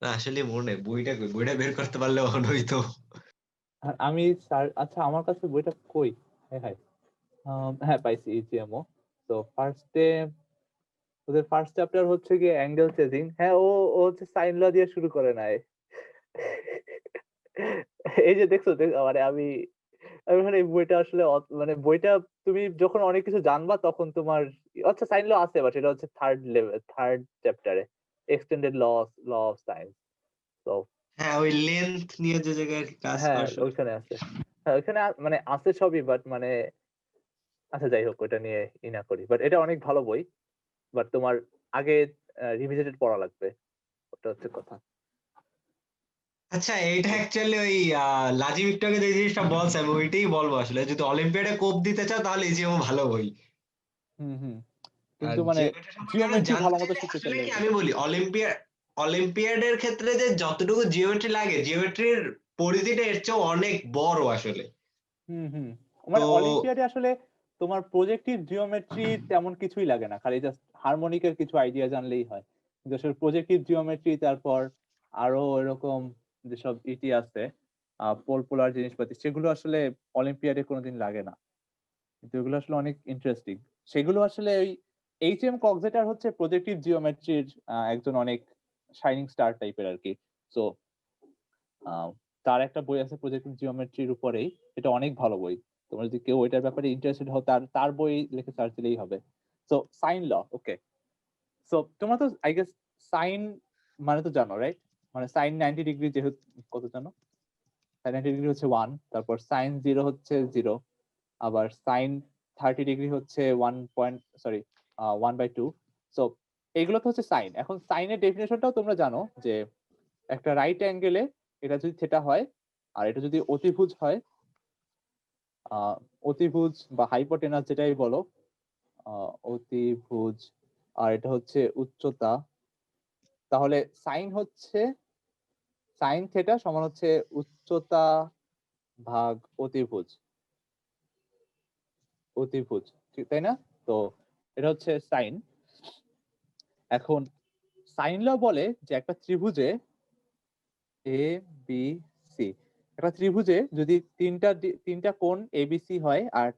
না আসলে মনে, বইটা বের করতে পারলে অন হইতো। আর আমি আচ্ছা, আমার কাছে বইটা কই? হ্যাঁ হ্যাঁ, হ্যাঁ পাইছি, ইজিএমও। তো ফার্স্টে ওদের ফার্স্ট চ্যাপ্টার হচ্ছে গিয়ে অ্যাঙ্গেল চেজিং। হ্যাঁ, ও হচ্ছে সাইন ল দিয়ে শুরু করে নাই। এই যে দেখছো, মানে আমি মানে এই বইটা আসলে মানে বইটা তুমি যখন অনেক কিছু জানবা তখন তোমার, আচ্ছা সাইন ল আছে, বাট এটা হচ্ছে থার্ড চ্যাপ্টারে, এক্সটেন্ডেড ল অফ সায়েন্স। তো হ্যাঁ, ওই লেন্থ নিয়ে যে জায়গায় কাজ হ্যাঁ, করছো। ওইখানে আছে। হ্যাঁ, ওইখানে মানে আছে সবই, বাট মানে আচ্ছা যাই হোক, ওইটা নিয়ে না করি। বাট এটা অনেক ভালো বই, বাট তোমার আগে রিভিজিটেড পড়া লাগবে, ওটা হচ্ছে কথা। আচ্ছা, এটা অ্যাকচুয়ালি ওই লাজিম একটু আগে যে জিনিসটা বলছে আমি ওইটাই বলবো। আসলে যদি অলিম্পিয়াডে কোপ দিতে চাও তাহলে ইজিএমও ভালো বই। হুম, আর কিন্তু মানে জিওমেট্রি সম্পর্কে জিওমেট্রি জানতে ভালো মতো চাইলে শিখতে আসলে চাইলে কি আমি বলি, অলিম্পিয়াডের ক্ষেত্রে যে যতটুকু জিওমেট্রি লাগে, জিওমেট্রির পরিধিটা এর চেয়ে অনেক বড় আসলে। মানে তো অলিম্পিয়াডে আসলে তোমার প্রজেক্টিভ জিওমেট্রি তেমন কিছুই লাগে না, খালি জাস্ট হারমোনিকের কিছু আইডিয়া জানলেই হয়। কিন্তু আসলে প্রজেক্টিভ জিওমেট্রি, তারপর আরো এরকম যেসব ইটি আছে পোলার জিনিসপাতি, সেগুলো আসলে অলিম্পিয়াডে কোনোদিন লাগে না, কিন্তু এগুলো আসলে অনেক ইন্টারেস্টিং। সেগুলো আসলে ওই এইচ এম কক্সেটার হচ্ছে প্রজেক্টিভ জিওমেট্রির একজন অনেক শাইনিং স্টার টাইপের আর কি। সো তার একটা বই আছে প্রজেক্টিভ জিওমেট্রির উপরেই, এটা অনেক ভালো বই। তোমরা যদি কেউ ওইটার ব্যাপারে ইন্টারেস্টেড হও, তার বই লিখে সার্চ দিলেই হবে। সো সাইন ল, ওকে। সো তোমরা তো আই গেস সাইন মানে তো জানো, রাইট? মানে সাইন 90 ডিগ্রি যেহেতু, কত জানো? সাইন 90 ডিগ্রি হচ্ছে 1, তারপর সাইন 0 হচ্ছে 0, আবার সাইন 30 ডিগ্রি হচ্ছে 1/2। সো এগুলো তো হচ্ছে সাইন। এখন সাইনের ডেফিনেশনটাও তোমরা জানো যে একটা রাইট অ্যাঙ্গেলে এটা যদি থিটা হয় আর এটা যদি অতিভুজ হয়, অতিভুজ বা হাইপোটেনাস যেটাই বলো, অতিভুজ, আর এটা হচ্ছে উচ্চতা, তাহলে সাইন থিটা সমান হচ্ছে উচ্চতা ভাগ অতিভুজ, ঠিক তাই না? তো এটা হচ্ছে সাইন। এখন সাইন ল বলে যে একটা ত্রিভুজে এ বি সি, একটা ত্রিভুজে যদি তিনটা কোণ এবিসি হয় আর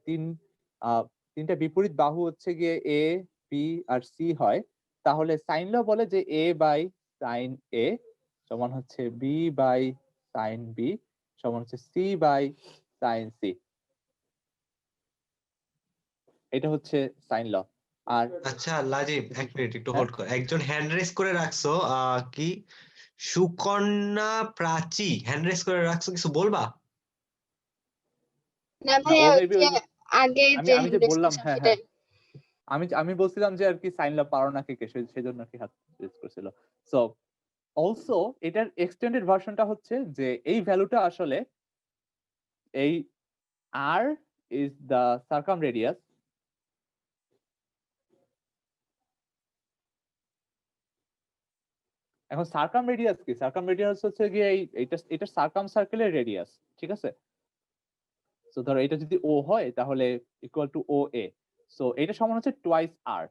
তিনটা বিপরীত বাহু হচ্ছে গিয়ে এ বি আর সি হয়, তাহলে সাইন ল বলে যে এ বাই সাইন এ সমান হচ্ছে বি বাই সাইন বি সমান হচ্ছে সি বাই সাইন সি। এটা হচ্ছে সাইন ল। আর আচ্ছা লাজিব, এক মিনিট একটু হ্যাঁ? হোল্ড কর। একজন হ্যান্ড রেজ করে রাখছো, কি সুকন্যা প্রাচী হ্যান্ড রেজ করে রাখছো, কিছু বলবা? না না, ভাইয়া, ও ওই মেবি যে ওই যে আগে আমি যে আমি যে হ্যান্ড রেজ বললাম, করছেন হ্যাঁ হ্যাঁ, সেটাই। আমি বলছিলাম যে আর কি সাইন ল পারো নাকি কে, সেজন্য আর কি হাত রেজ করছিল। সো অলসো এটার এক্সটেন্ডেড ভার্সনটা হচ্ছে যে এই ভ্যালুটা আসলে এই আর ইজ দ্য সার্কাম রেডিয়াস। এখন সার্কাম রেডিয়াস কি? সার্কাম রেডিয়াস হচ্ছে গিয়ে এটা সার্কাম সার্কেলের রেডিয়াস, ঠিক আছে? সো ধরো এটা যদি ও হয় তাহলে equal to O A, so এটা সমান হচ্ছে টোয়াইস আর,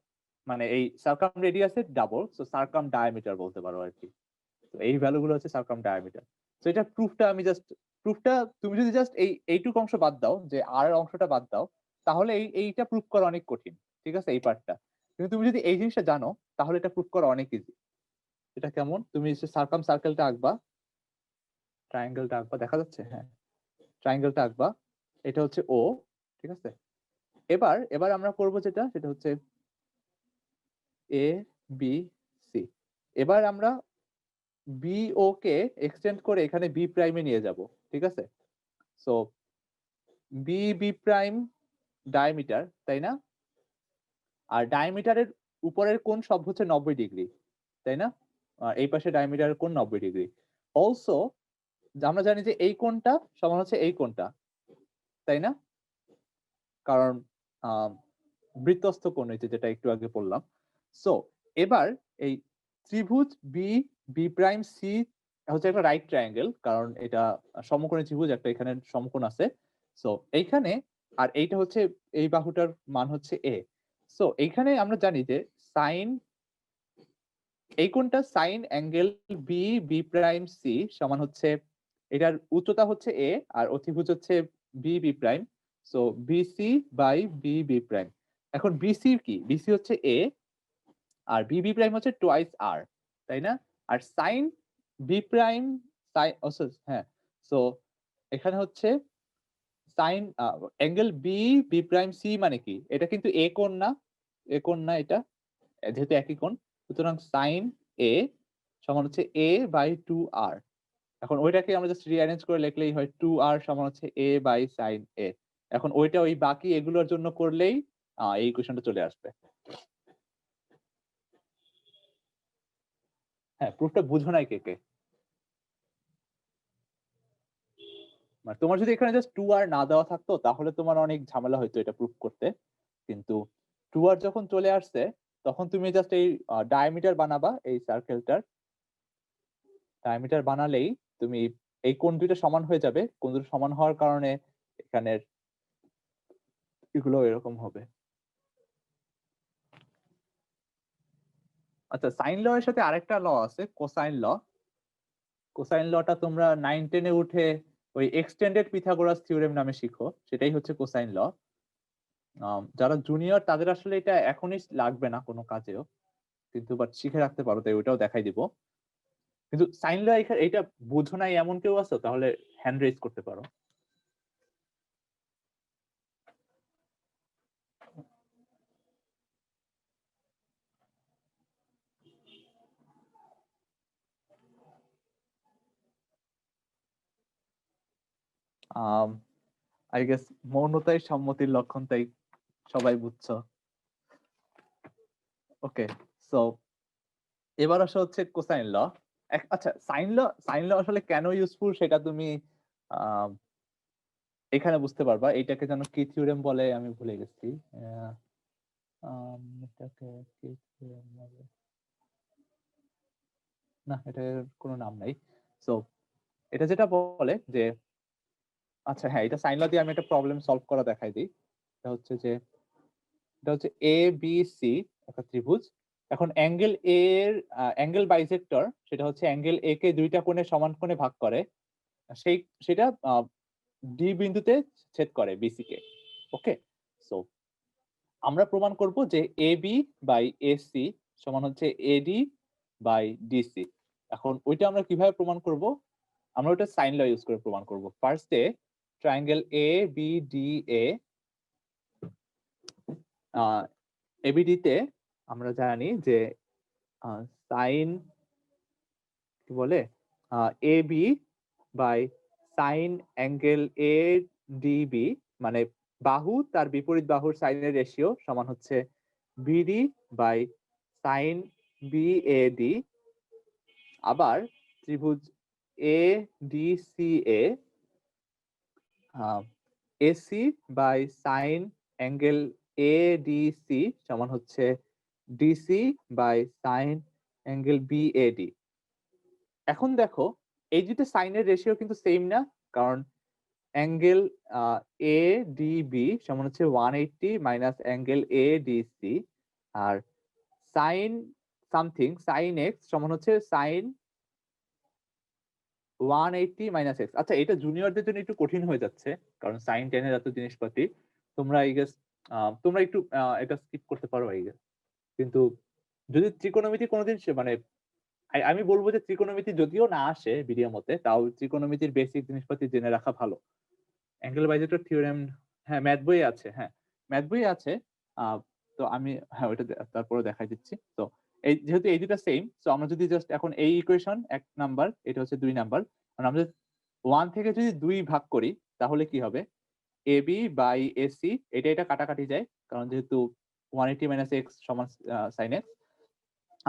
মানে এই সার্কাম রেডিয়াসের ডাবল, সো সার্কাম ডায়ামিটার বলতে পারো আর কি। তো এই ভ্যালুগুলো হচ্ছে সার্কাম ডায়ামিটার। তো এটা প্রুফটা তুমি যদি জাস্ট এইটুকু অংশ বাদ দাও, যে আর এর অংশটা বাদ দাও, তাহলে এইটা প্রুফ করা অনেক কঠিন, ঠিক আছে, এই পার্টটা। কিন্তু তুমি যদি এই জিনিসটা জানো তাহলে এটা প্রুফ করা অনেক ইজি। এটা কেমন, তুমি সার্কাম সার্কেলটা আঁকবা, ট্রায়াঙ্গেলটা আঁকবা, দেখা যাচ্ছে? হ্যাঁ, ট্রায়াঙ্গেলটা আঁকবা, এটা হচ্ছে ও, ঠিক আছে? এবার আমরা করব সেটা হচ্ছে এ বি সি। এবার আমরা বি ও কে এক্সটেন্ড করে এখানে বি প্রাইমে নিয়ে যাব, ঠিক আছে? সো বি প্রাইম ডায়ামিটার, তাই না? আর ডায়ামিটারের উপরের কোণ সব হচ্ছে 90 ডিগ্রি, তাই না? এই পাশে ডায়ামিটারের কোণ 90 ডিগ্রি। অলসো আমরা জানি যে এই কোণটা সমান হচ্ছে এই কোণটা, তাই না? কারণ বৃত্তস্থ কোণ হইতে, যেটা একটু আগে বললাম। সো এবার এই ত্রিভুজ বি প্রাইম সি হচ্ছে একটা রাইট ট্রায়াঙ্গেল, কারণ এটা সমকোণী ত্রিভুজ, একটা এখানে সমকোণ আছে। সো এইখানে, আর এইটা হচ্ছে এই বাহুটার মান হচ্ছে এ। সো এইখানে আমরা জানি যে সাইন, এই কোণটা sine angle B prime C সমান হচ্ছে, এটার উচ্চতা হচ্ছে এ আর অতিভুজ হচ্ছে B prime, so BC by B prime. এখন বিসি কি? বিসি হচ্ছে এ আর বি প্রাইম হচ্ছে টোয়াইস আর, তাই না? আর সাইন বি প্রাইম, হ্যাঁ, সো এখানে হচ্ছে sine angle B prime C মানে কি? এটা কিন্তু এ কোণ না, এটা, যেহেতু একই কোণ, সুতরাং সাইন এ সমান হচ্ছে এ বাই 2r। এখন ওইটাকে আমরা জাস্ট রিঅ্যারেঞ্জ করে লিখলেই হয় 2r সমান হচ্ছে এ বাই সাইন এ। এখন ওইটা ওই বাকি এগুলোর জন্য করলেই এই ইকুয়েশনটা চলে আসবে। হ্যাঁ, প্রুফটা বুঝো নাই কে কে? মানে তোমার যদি এখানে জাস্ট 2r না দেওয়া থাকতো তাহলে তোমার অনেক ঝামেলা হইতো এটা প্রুফ করতে, কিন্তু 2r যখন চলে আসছে তখন তুমি জাস্ট এই ডায়ামিটার বানাবা, এই সার্কেলটার ডায়ামিটার বানালেই তুমি এই কোণ দুইটা সমান হয়ে যাবে। কোণ দুটো সমান হওয়ার কারণে এখানের এগুলো এরকম হবে। আচ্ছা, সাইন ল এর সাথে আরেকটা ল আছে, কোসাইন ল। কোসাইন লটা তোমরা 9-10 এ উঠে ওই এক্সটেন্ডেড পিথাগোরাস থিওরেম নামে শিখো, সেটাই হচ্ছে কোসাইন ল। যারা জুনিয়র তাদের আসলে এটা এখনই লাগবে না কোনো কাজেও, কিন্তু বাট শিখে রাখতে পারো, তাই ওটাও দেখাই দিব। কিন্তু সাইন ল এখানে এটা বুঝো নাই এমন কেউ আছে তাহলে হ্যান্ড রেজ করতে পারো। আই গেস মৌনতাই সম্মতির লক্ষণ, তাই সবাই বুঝছো। ওকে, সো এবার আসা হচ্ছে কোসাইন ল। আচ্ছা, সাইন ল আসলে কেন ইউজফুল সেটা তুমি আহ, এখানে বুঝতে পারবা। এটাকে যেন কি থিওরেম বলে আমি ভুলে গেছি। এটাকে কি থিওরেম বলে, না এটার কোনো নাম নাই। সো এটা যেটা বলে যে, আচ্ছা হ্যাঁ, এটা সাইন ল দিয়ে আমি একটা প্রবলেম সলভ করা দেখাই দিই। এটা হচ্ছে এ বি সি একটা ত্রিভুজ। এখন অ্যাঙ্গেল এ এর অ্যাঙ্গেল বাইসেক্টর সেটা হচ্ছে অ্যাঙ্গেল এ কে দুইটা কোণে সমান কোণে ভাগ করে, সেটা ডি বিন্দুতে ছেদ করে বিসি কে। ওকে, সো আমরা প্রমাণ করব যে এ বি বাই এসি সমান হচ্ছে এডি বাই ডিসি। এখন ওইটা আমরা কিভাবে প্রমাণ করব? আমরা ওটা সাইন ল ইউজ করে প্রমাণ করব। ফার্স্টে triangle A B D A, ABD তে আমরা জানি যে সাইন কি বলে, A B by sine angle A DB, মানে বাহু তার বিপরীত বাহুর সাইনের রেশিও সমান হচ্ছে BD by sine B A D. আবার ত্রিভুজ A D C A, AC by sine angle A D C সমান হচ্ছে DC by sine angle B A D. এখন দেখো এই দুটো সাইনের রেশিও কিন্তু সেম না, কারণ অ্যাঙ্গেল এ ডিবি সমান হচ্ছে 180 মাইনাস অ্যাঙ্গেল এ ডিসি, আর সাইন সামথিং সাইন এক্স সমান হচ্ছে সাইন 180 মাইনাস এক্স। আচ্ছা, এটা জুনিয়রদের জন্য একটু কঠিন হয়ে যাচ্ছে, কারণ সাইন টেনের এত জিনিসপাতি। তোমরা আই গেস তোমরা একটু এটা স্কিপ করতে পারো আই গেস। কিন্তু যদি ত্রিকোণমিতি কোনোদিন মানে আমি বলবো যে ত্রিকোণমিতি যদিও না আসে ভিডিও মতে, তাও ত্রিকোণমিতির বেসিক জিনিসপাতি জেনে রাখা ভালো। অ্যাঙ্গেল বাইজেক্টর থিওরেম হ্যাঁ ম্যাথ বই আছে, হ্যাঁ ম্যাথ বই আছে। তো আমি হ্যাঁ ওইটা তারপরে দেখাই দিচ্ছি। তো এই যেহেতু এই দুটা সেম, তো আমরা যদি জাস্ট এখন এই ইকুয়েশন 1 নাম্বার, এটা হচ্ছে 2 নাম্বার, আমরা যদি 1 থেকে যদি 2 ভাগ করি তাহলে কি হবে? এবি বাই এসি, এটা কাটাকাটি যায়, কারণ যেহেতু 180 মাইনাস এক্স সমান সাইন এক্স।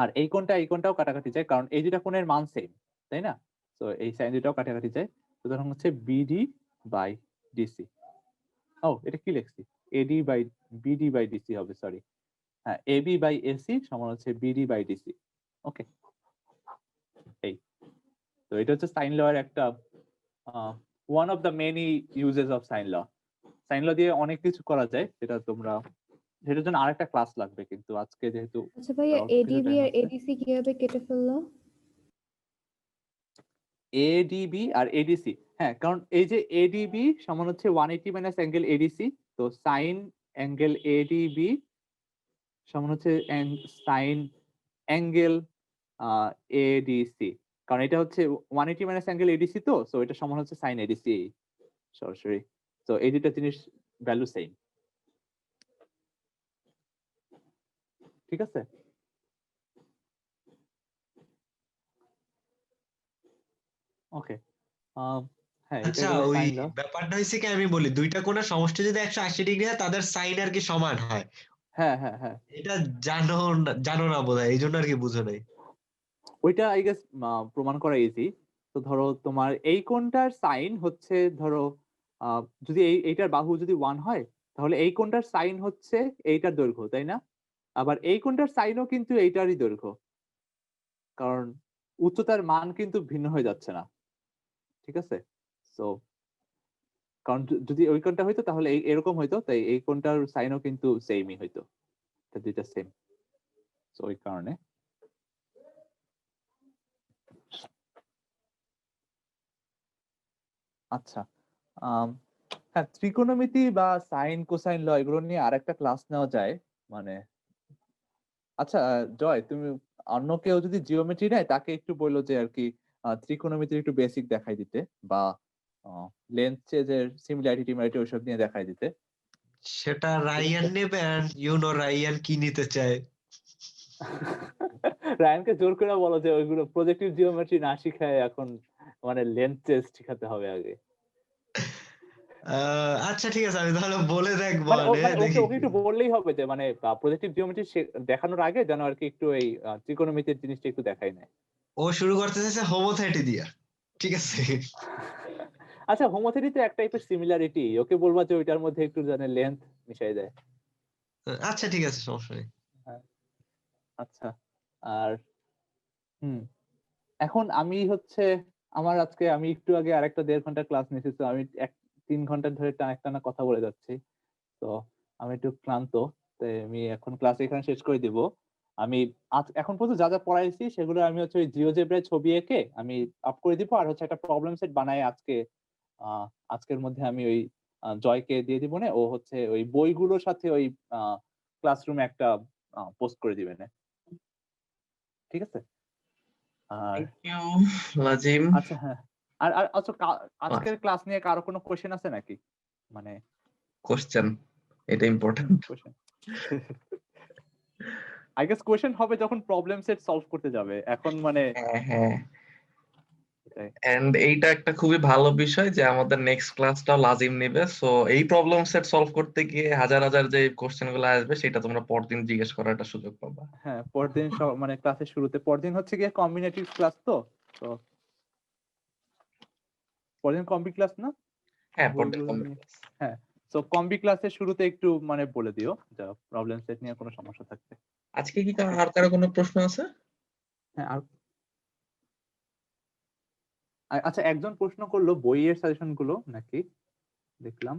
আর এই কোণটাও কাটাকাটি যায়, কারণ এই দুটা কোণের মান সেম, তাই না? তো এই সাইন দুটাও কাটাকাটি যায়, সুতরাং হচ্ছে বিডি বাই ডিসি। ও এটা কি লিখছি, AD by BD by DC হবে, সরি। হ্যাঁ, এবি বাই এসি সমান হচ্ছে বিডি বাই ডিসি। ওকে, এই তো এটা হচ্ছে সাইন ল এর একটা one of the many uses of sine law. Sine law দিয়ে অনেক কিছু করা যায়, সেটার জন্য আরেকটা ক্লাস লাগবে, কিন্তু আজকে যেহেতু আচ্ছা ভাইয়া, কিছু এডিবি time আর আছে। এডিসি কিভাবে কেটে ফেললো? এডিবি আর এডিসি, হ্যাঁ, কারণ এই যে এডিবি সমান হচ্ছে 180 মাইনাস অ্যাঙ্গেল এডিসি, তো সাইন অ্যাঙ্গেল এডিবি সমান হচ্ছে সাইন অ্যাঙ্গেল এডিসি, কারণ এটা হচ্ছে 180 মাইনাস অ্যাঙ্গেল এডিসি, তো সো এটা সমান হচ্ছে সাইন এডিসি সরাসরি। তো এই দুটা জিনিস ভ্যালু সেম, ঠিক আছে? ওকে, হ্যাঁ এটা আচ্ছা, গেল ওই সাইন ল। ব্যাপারটা হয়েছে কি, আমি বলি দুইটা কোণের সমষ্টি যদি 180 ডিগ্রি হয় তাদের সাইন আর কি সমান হয়। হ্যাঁ হ্যাঁ হ্যাঁ, এটা জানো না বোধহয়, এই জন্য আর কি বুঝো নাই। ওইটা আই গেস প্রমাণ করা ইজি। তো ধরো তোমার এই কোণটার সাইন হচ্ছে, ধরো যদি এইটার বাহু যদি 1 হয়, তাহলে এই কোণটার সাইন হচ্ছে এইটার দৈর্ঘ্য, তাই না? আবার এই কোণটার সাইনও কিন্তু এইটারই দৈর্ঘ্য, কারণ উচ্চতার মান কিন্তু ভিন্ন হয়ে যাচ্ছে না, ঠিক আছে? সো কারণ যদি ওই কোণটা হইতো তাহলে এরকম হইতো, তাই এই কোণটার সাইনও কিন্তু সেমই হইতো, এটা দুইটা সেম। সো ওই কারণে আচ্ছা, হ্যাঁ ত্রিকোণমিতি বা সাইন কোসাইন ল এগুলো নিয়ে আরেকটা ক্লাস নেওয়া যায়, মানে আচ্ছা জয়, তুমি অন্য কেউ যদি জিওমেট্রি নেয় তাকে একটু বললো যে আর কি ত্রিকোণমিতির একটু বেসিক দেখাই দিতে, বা লেন্থ চেজের সিমিলারিটি টিমিলারিটি ওইসব নিয়ে দেখাই দিতে। সেটা ঠিক রায়ান আছে? নেবে, রায়ান কি নিতে চায়। রায়ানকে জোর করে বলো যে ওইগুলো প্রজেক্টিভ জিওমেট্রি না শিখায় এখন, মানে লেন্থ চেজ শিখাতে হবে আগে। আচ্ছা ঠিক আছে, আমি তাহলে বলে দেখবো মানে মানে মানে ওকে দেখি ওকে একটু বললেই হবে যে মানে প্রজেক্টিভ জিওমেট্রি দেখানোর আগে যেন আর কি একটু এই ত্রিকোণমিতির জিনিসটা একটু দেখাই নেয়। ও শুরু করতে চাইছে হোমোথেটি দিয়া, ঠিক আছে। আচ্ছা, হোমোথেটিতে এক টাইপের সিমিলারিটি, ওকে বলবা যে ওইটার মধ্যে একটু জানে লেন্থ মিশাই দেয়। আচ্ছা ঠিক আছে, সমস্যা নেই। হ্যাঁ, আচ্ছা। আর এখন আমি হচ্ছে আমার আজকে আমি একটু আগে আরেকটা 1.5 ঘন্টা ক্লাস নিয়েছি, তো আমি 3 ঘন্টা ধরে টানা কথা বলে যাচ্ছি। তো আমি একটু ক্লান্ত, তাই আমি এখন ক্লাস এখানে শেষ করে দিব। আমি এখন পর্যন্ত যা যা পড়াইছি সেগুলো আমি হচ্ছে ওই জিওজেব্রায় ছবি এঁকে আমি আপ করে দিব, আর হচ্ছে একটা প্রবলেম সেট বানায় আজকের মধ্যে আমি ওই জয়কে দিয়ে দিব না, ও হচ্ছে ওই বইগুলোর সাথে ওই ক্লাসরুমে একটা পোস্ট করে দিবেন। ঠিক আছে? আর থ্যাংক ইউ লাজিম। আচ্ছা, হ্যাঁ, আর আর আচ্ছা, আজকের ক্লাস নিয়ে কারো কোনো কোশ্চেন আছে নাকি? মানে কোশ্চেন, এটা important. Question I guess question হবে যখন প্রবলেম সেট সলভ করতে যাবে। এখন মানে হ্যাঁ হ্যাঁ, এটাই। এন্ড এইটা একটা খুবই ভালো বিষয় যে আমাদের নেক্সট ক্লাসটাও লাজিম নেবে, সো এই প্রবলেম সেট সলভ করতে গিয়ে হাজার হাজার যে কোশ্চেন গুলো আসবে সেটা তোমরা পরদিন জিজ্ঞেস করার একটা সুযোগ পাবা। হ্যাঁ, পরদিন মানে ক্লাসের শুরুতে, পরদিন হচ্ছে গিয়ে কম্বিনেটিভ ক্লাস, তো পরদিন কম্বি ক্লাস না? হ্যাঁ পরদিন বইগুলো কমবে নিয়ে। ক্লাস। হ্যাঁ, তো কম্বি ক্লাসের শুরুতে একটু মানে বলে দিও যা প্রবলেম সেট নিয়ে কোনো সমস্যা থাকবে। আজকে কি আর কারো কোনো প্রশ্ন আছে? হ্যাঁ, আর আচ্ছা, একজন প্রশ্ন করলো বইয়ের সাজেশন গুলো নাকি দেখলাম।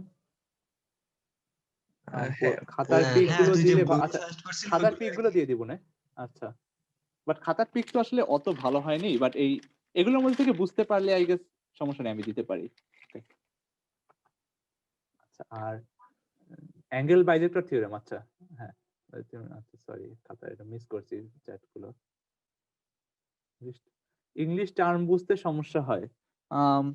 হ্যাঁ খাতার বলতে পিক হ্যাঁ, গুলো তুই যে দিলে বই আচ্ছা, সাজেস্ট করছিলি খাতার ওইগুলো পিক আর গুলো কি। দিয়ে দিব না। আচ্ছা, বাট খাতার পিক তো আসলে অত ভালো হয়নি, বাট এগুলোর মধ্যে থেকে বুঝতে পারলে আই গেস সমস্যা নেই, আমি দিতে পারি। Okay. আচ্ছা, আর অ্যাঙ্গেল বাইজেক্টর থিওরেম, আচ্ছা হ্যাঁ, আচ্ছা সরি, খাতা এটা মিস করছি চ্যাট গুলো। ইংলিশ টার্ম বুঝতে সমস্যা হয়। আম,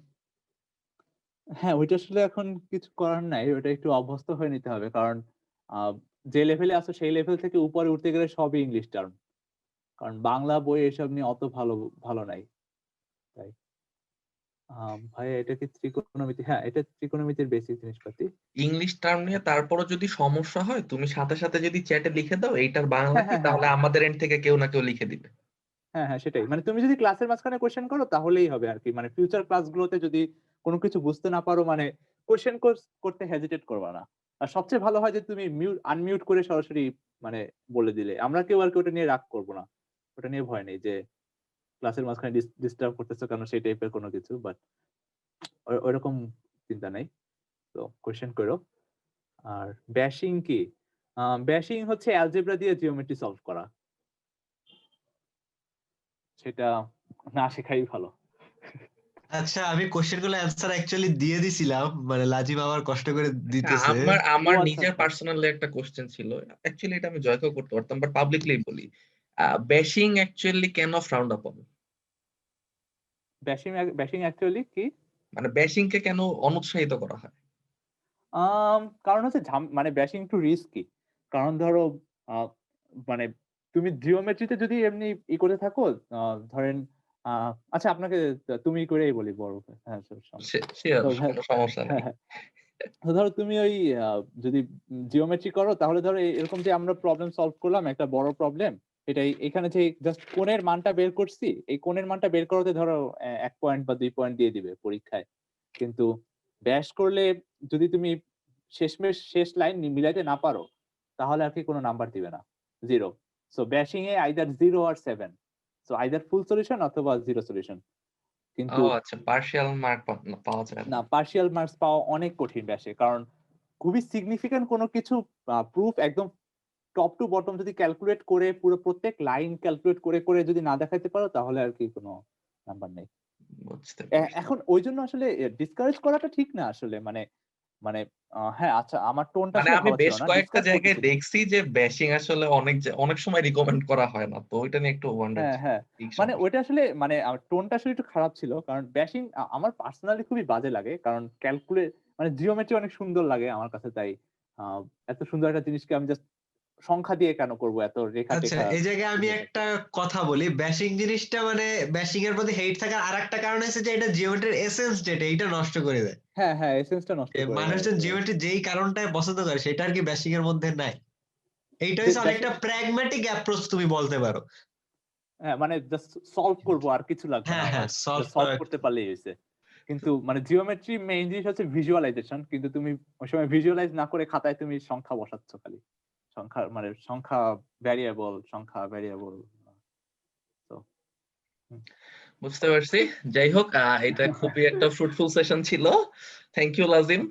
হ্যাঁ, ওইটা আসলে এখন কিছু করার নাই, ওটা একটু অভ্যস্ত হয়ে নিতে হবে, কারণ আহ, যে লেভেলে আছো সেই লেভেল থেকে উপরে উঠতে গেলে সবই ইংলিশ টার্ম, কারণ বাংলা বই এসব নিয়ে অত ভালো ভালো নাই। তাই ভাইয়া, এটা কি ত্রিকোণমিতি? হ্যাঁ, এটা ত্রিকোণমিতির বেসিক জিনিসপাতি। ইংলিশ টার্ম নিয়ে তারপরও যদি সমস্যা হয় তুমি সাথে সাথে যদি চ্যাটে লিখে দাও এইটার বাংলা হ্যাঁ কি, হ্যাঁ হ্যাঁ তাহলে হ্যাঁ আমাদের এন্ড থেকে কেউ না কেউ লিখে দিবে। হ্যাঁ হ্যাঁ, সেটাই, মানে তুমি যদি ক্লাসের মাঝখানে কোশ্চেন করো তাহলেই হবে আর কি, মানে ফিউচার ক্লাসগুলোতে যদি কোনো কিছু বুঝতে না পারো, মানে কোশ্চেন করতে হেজিটেট করবা না। আর সবচেয়ে ভালো হয় যে তুমি আনমিউট করে সরাসরি মানে বলে দিলে, আমরা কেউ আর কি ওটা নিয়ে রাগ করবো না, ওটা নিয়ে ভয় নেই যে ক্লাসের মাঝখানে ডিস্টার্ব করতেছো কেন, সেই টাইপের কোনো কিছু, বাট ওইরকম চিন্তা নাই। তো কোশ্চেন করো। আর ব্যাশিং কি? ব্যাশিং হচ্ছে অ্যালজেব্রা দিয়ে জিওমেট্রি সলভ করা, সেটা না শেখাই ভালো। আচ্ছা, আমি কোশ্চেন গুলো অ্যান্সার অ্যাকচুয়ালি দিয়ে দিছিলাম, মানে লাজিম আবার কষ্ট করে হ্যাঁ, দিতেছে। আমার ও আমার আচ্ছা নিজের আচ্ছা, পার্সোনালি একটা কোশ্চেন ছিল, অ্যাকচুয়ালি এটা আমি জয়কেও করতে পারতাম বাট পাবলিকলি বলি, ব্যাশিং অ্যাকচুয়ালি কেন ফ্রাউন্ড আপন, ব্যাশিং ব্যাশিং অ্যাকচুয়ালি কি? মানে ব্যাশিং কে কেন অনুৎসাহিত করা হয়? কারণ হচ্ছে মানে ব্যাশিং একটু রিস্কি, কারণ ধরো মানে তুমি জিওমেট্রিতে যদি এমনি করে থাকো, ধরেন আচ্ছা আপনাকে তুমি করেই বলি বড়, হ্যাঁ শিওর, তো হ্যাঁ কোনো সমস্যা নেই। হ্যাঁ, তো ধরো তুমি ওই যদি জিওমেট্রি করো, তাহলে ধরো এরকম যে আমরা প্রবলেম সলভ করলাম একটা বড় প্রবলেম, এটাই এখানে যে জাস্ট কোণের মানটা বের করছি, এই কোণের মানটা বের করতে ধরো 1 পয়েন্ট বা 2 পয়েন্ট দিয়ে দিবে পরীক্ষায়, কিন্তু ব্যাস করলে যদি তুমি শেষমেশ শেষ লাইন মিলাইতে না পারো, তাহলে আর কি কোনো নাম্বার দিবে না, 0। সো ব্যাশিং এ আইদার 0 আর 7, সো আইদার ফুল সলিউশন অথবা 0 সলিউশন। ও কিন্তু আচ্ছা, পার্শিয়াল মার্ক পাওয়া যায় না। না, পার্শিয়াল মার্কস পাওয়া অনেক কঠিন ব্যাসে, কারণ খুবই সিগনিফিকেন্ট কোনো কিছু প্রুফ একদম টপ টু বটম যদি ক্যালকুলেট করে পুরো প্রত্যেক লাইন ক্যালকুলেট করে করে যদি না দেখাইতে পারো, তাহলে আর কি কোনো নাম্বার নেই। বুঝতে পারছি। এখন ওই জন্য আসলে ডিসকারেজ করাটা ঠিক না আসলে, মানে মানে হ্যাঁ, আচ্ছা আমার টোনটা মানে আসলে আমি ভালো ছিল বেশ না, কয়েকটা ডিসকাস জায়গায় করতেছি না। দেখছি যে ব্যাশিং আসলে অনেক সময় রিকমেন্ড করা হয় না, তো ওইটা নিয়ে একটু ওয়ান্ডার হ্যাঁ ছিল হ্যাঁ, ঠিক মানে সমস্যা। ওইটা আসলে মানে টোনটা আসলে একটু খারাপ ছিল, কারণ ব্যাশিং আমার পার্সোনালি খুবই বাজে লাগে, কারণ ক্যালকুলেট মানে জিওমেট্রি অনেক সুন্দর লাগে আমার কাছে, তাই এত সুন্দর একটা জিনিসকে আমি জাস্ট সংখ্যা দিয়ে কেন করব এত রেখা আচ্ছা টেখা এই জায়গায় আমি একটা কথা বলি, ব্যাশিং জিনিসটা মানে ব্যাশিং এর প্রতি হেট থাকার আরেকটা কারণ হচ্ছে যে এটা জিওমেট্রির এসেন্স যেটা এটা নষ্ট করে দেয়। হ্যাঁ হ্যাঁ এসেন্সটা নষ্ট করে দেয়। মানুষজন জিওমেট্রি যেই কারণটায় পছন্দ করে সেটা আর কি ব্যাশিং এর মধ্যে নাই। এইটা হচ্ছে অনেকটা প্র্যাগম্যাটিক অ্যাপ্রোচ তুমি বলতে পারো। হ্যাঁ মানে জাস্ট সলভ করব আর কিছু লাগবে না হ্যাঁ আমার, হ্যাঁ সলভ সলভ করতে পারলেই হয়েছে। কিন্তু মানে জিওমেট্রি মেইন জিনিস হচ্ছে ভিজুয়ালাইজেশন, কিন্তু তুমি ওই সময় ভিজুয়ালাইজ না করে খাতায় তুমি সংখ্যা বসাচ্ছ খালি, সংখ্যা মানে সংখ্যা ভ্যারিয়েবল তো বুঝতে পারছি। যাই হোক এটা খুবই একটা ফ্রুটফুল সেশন ছিল। Thank you Lazim.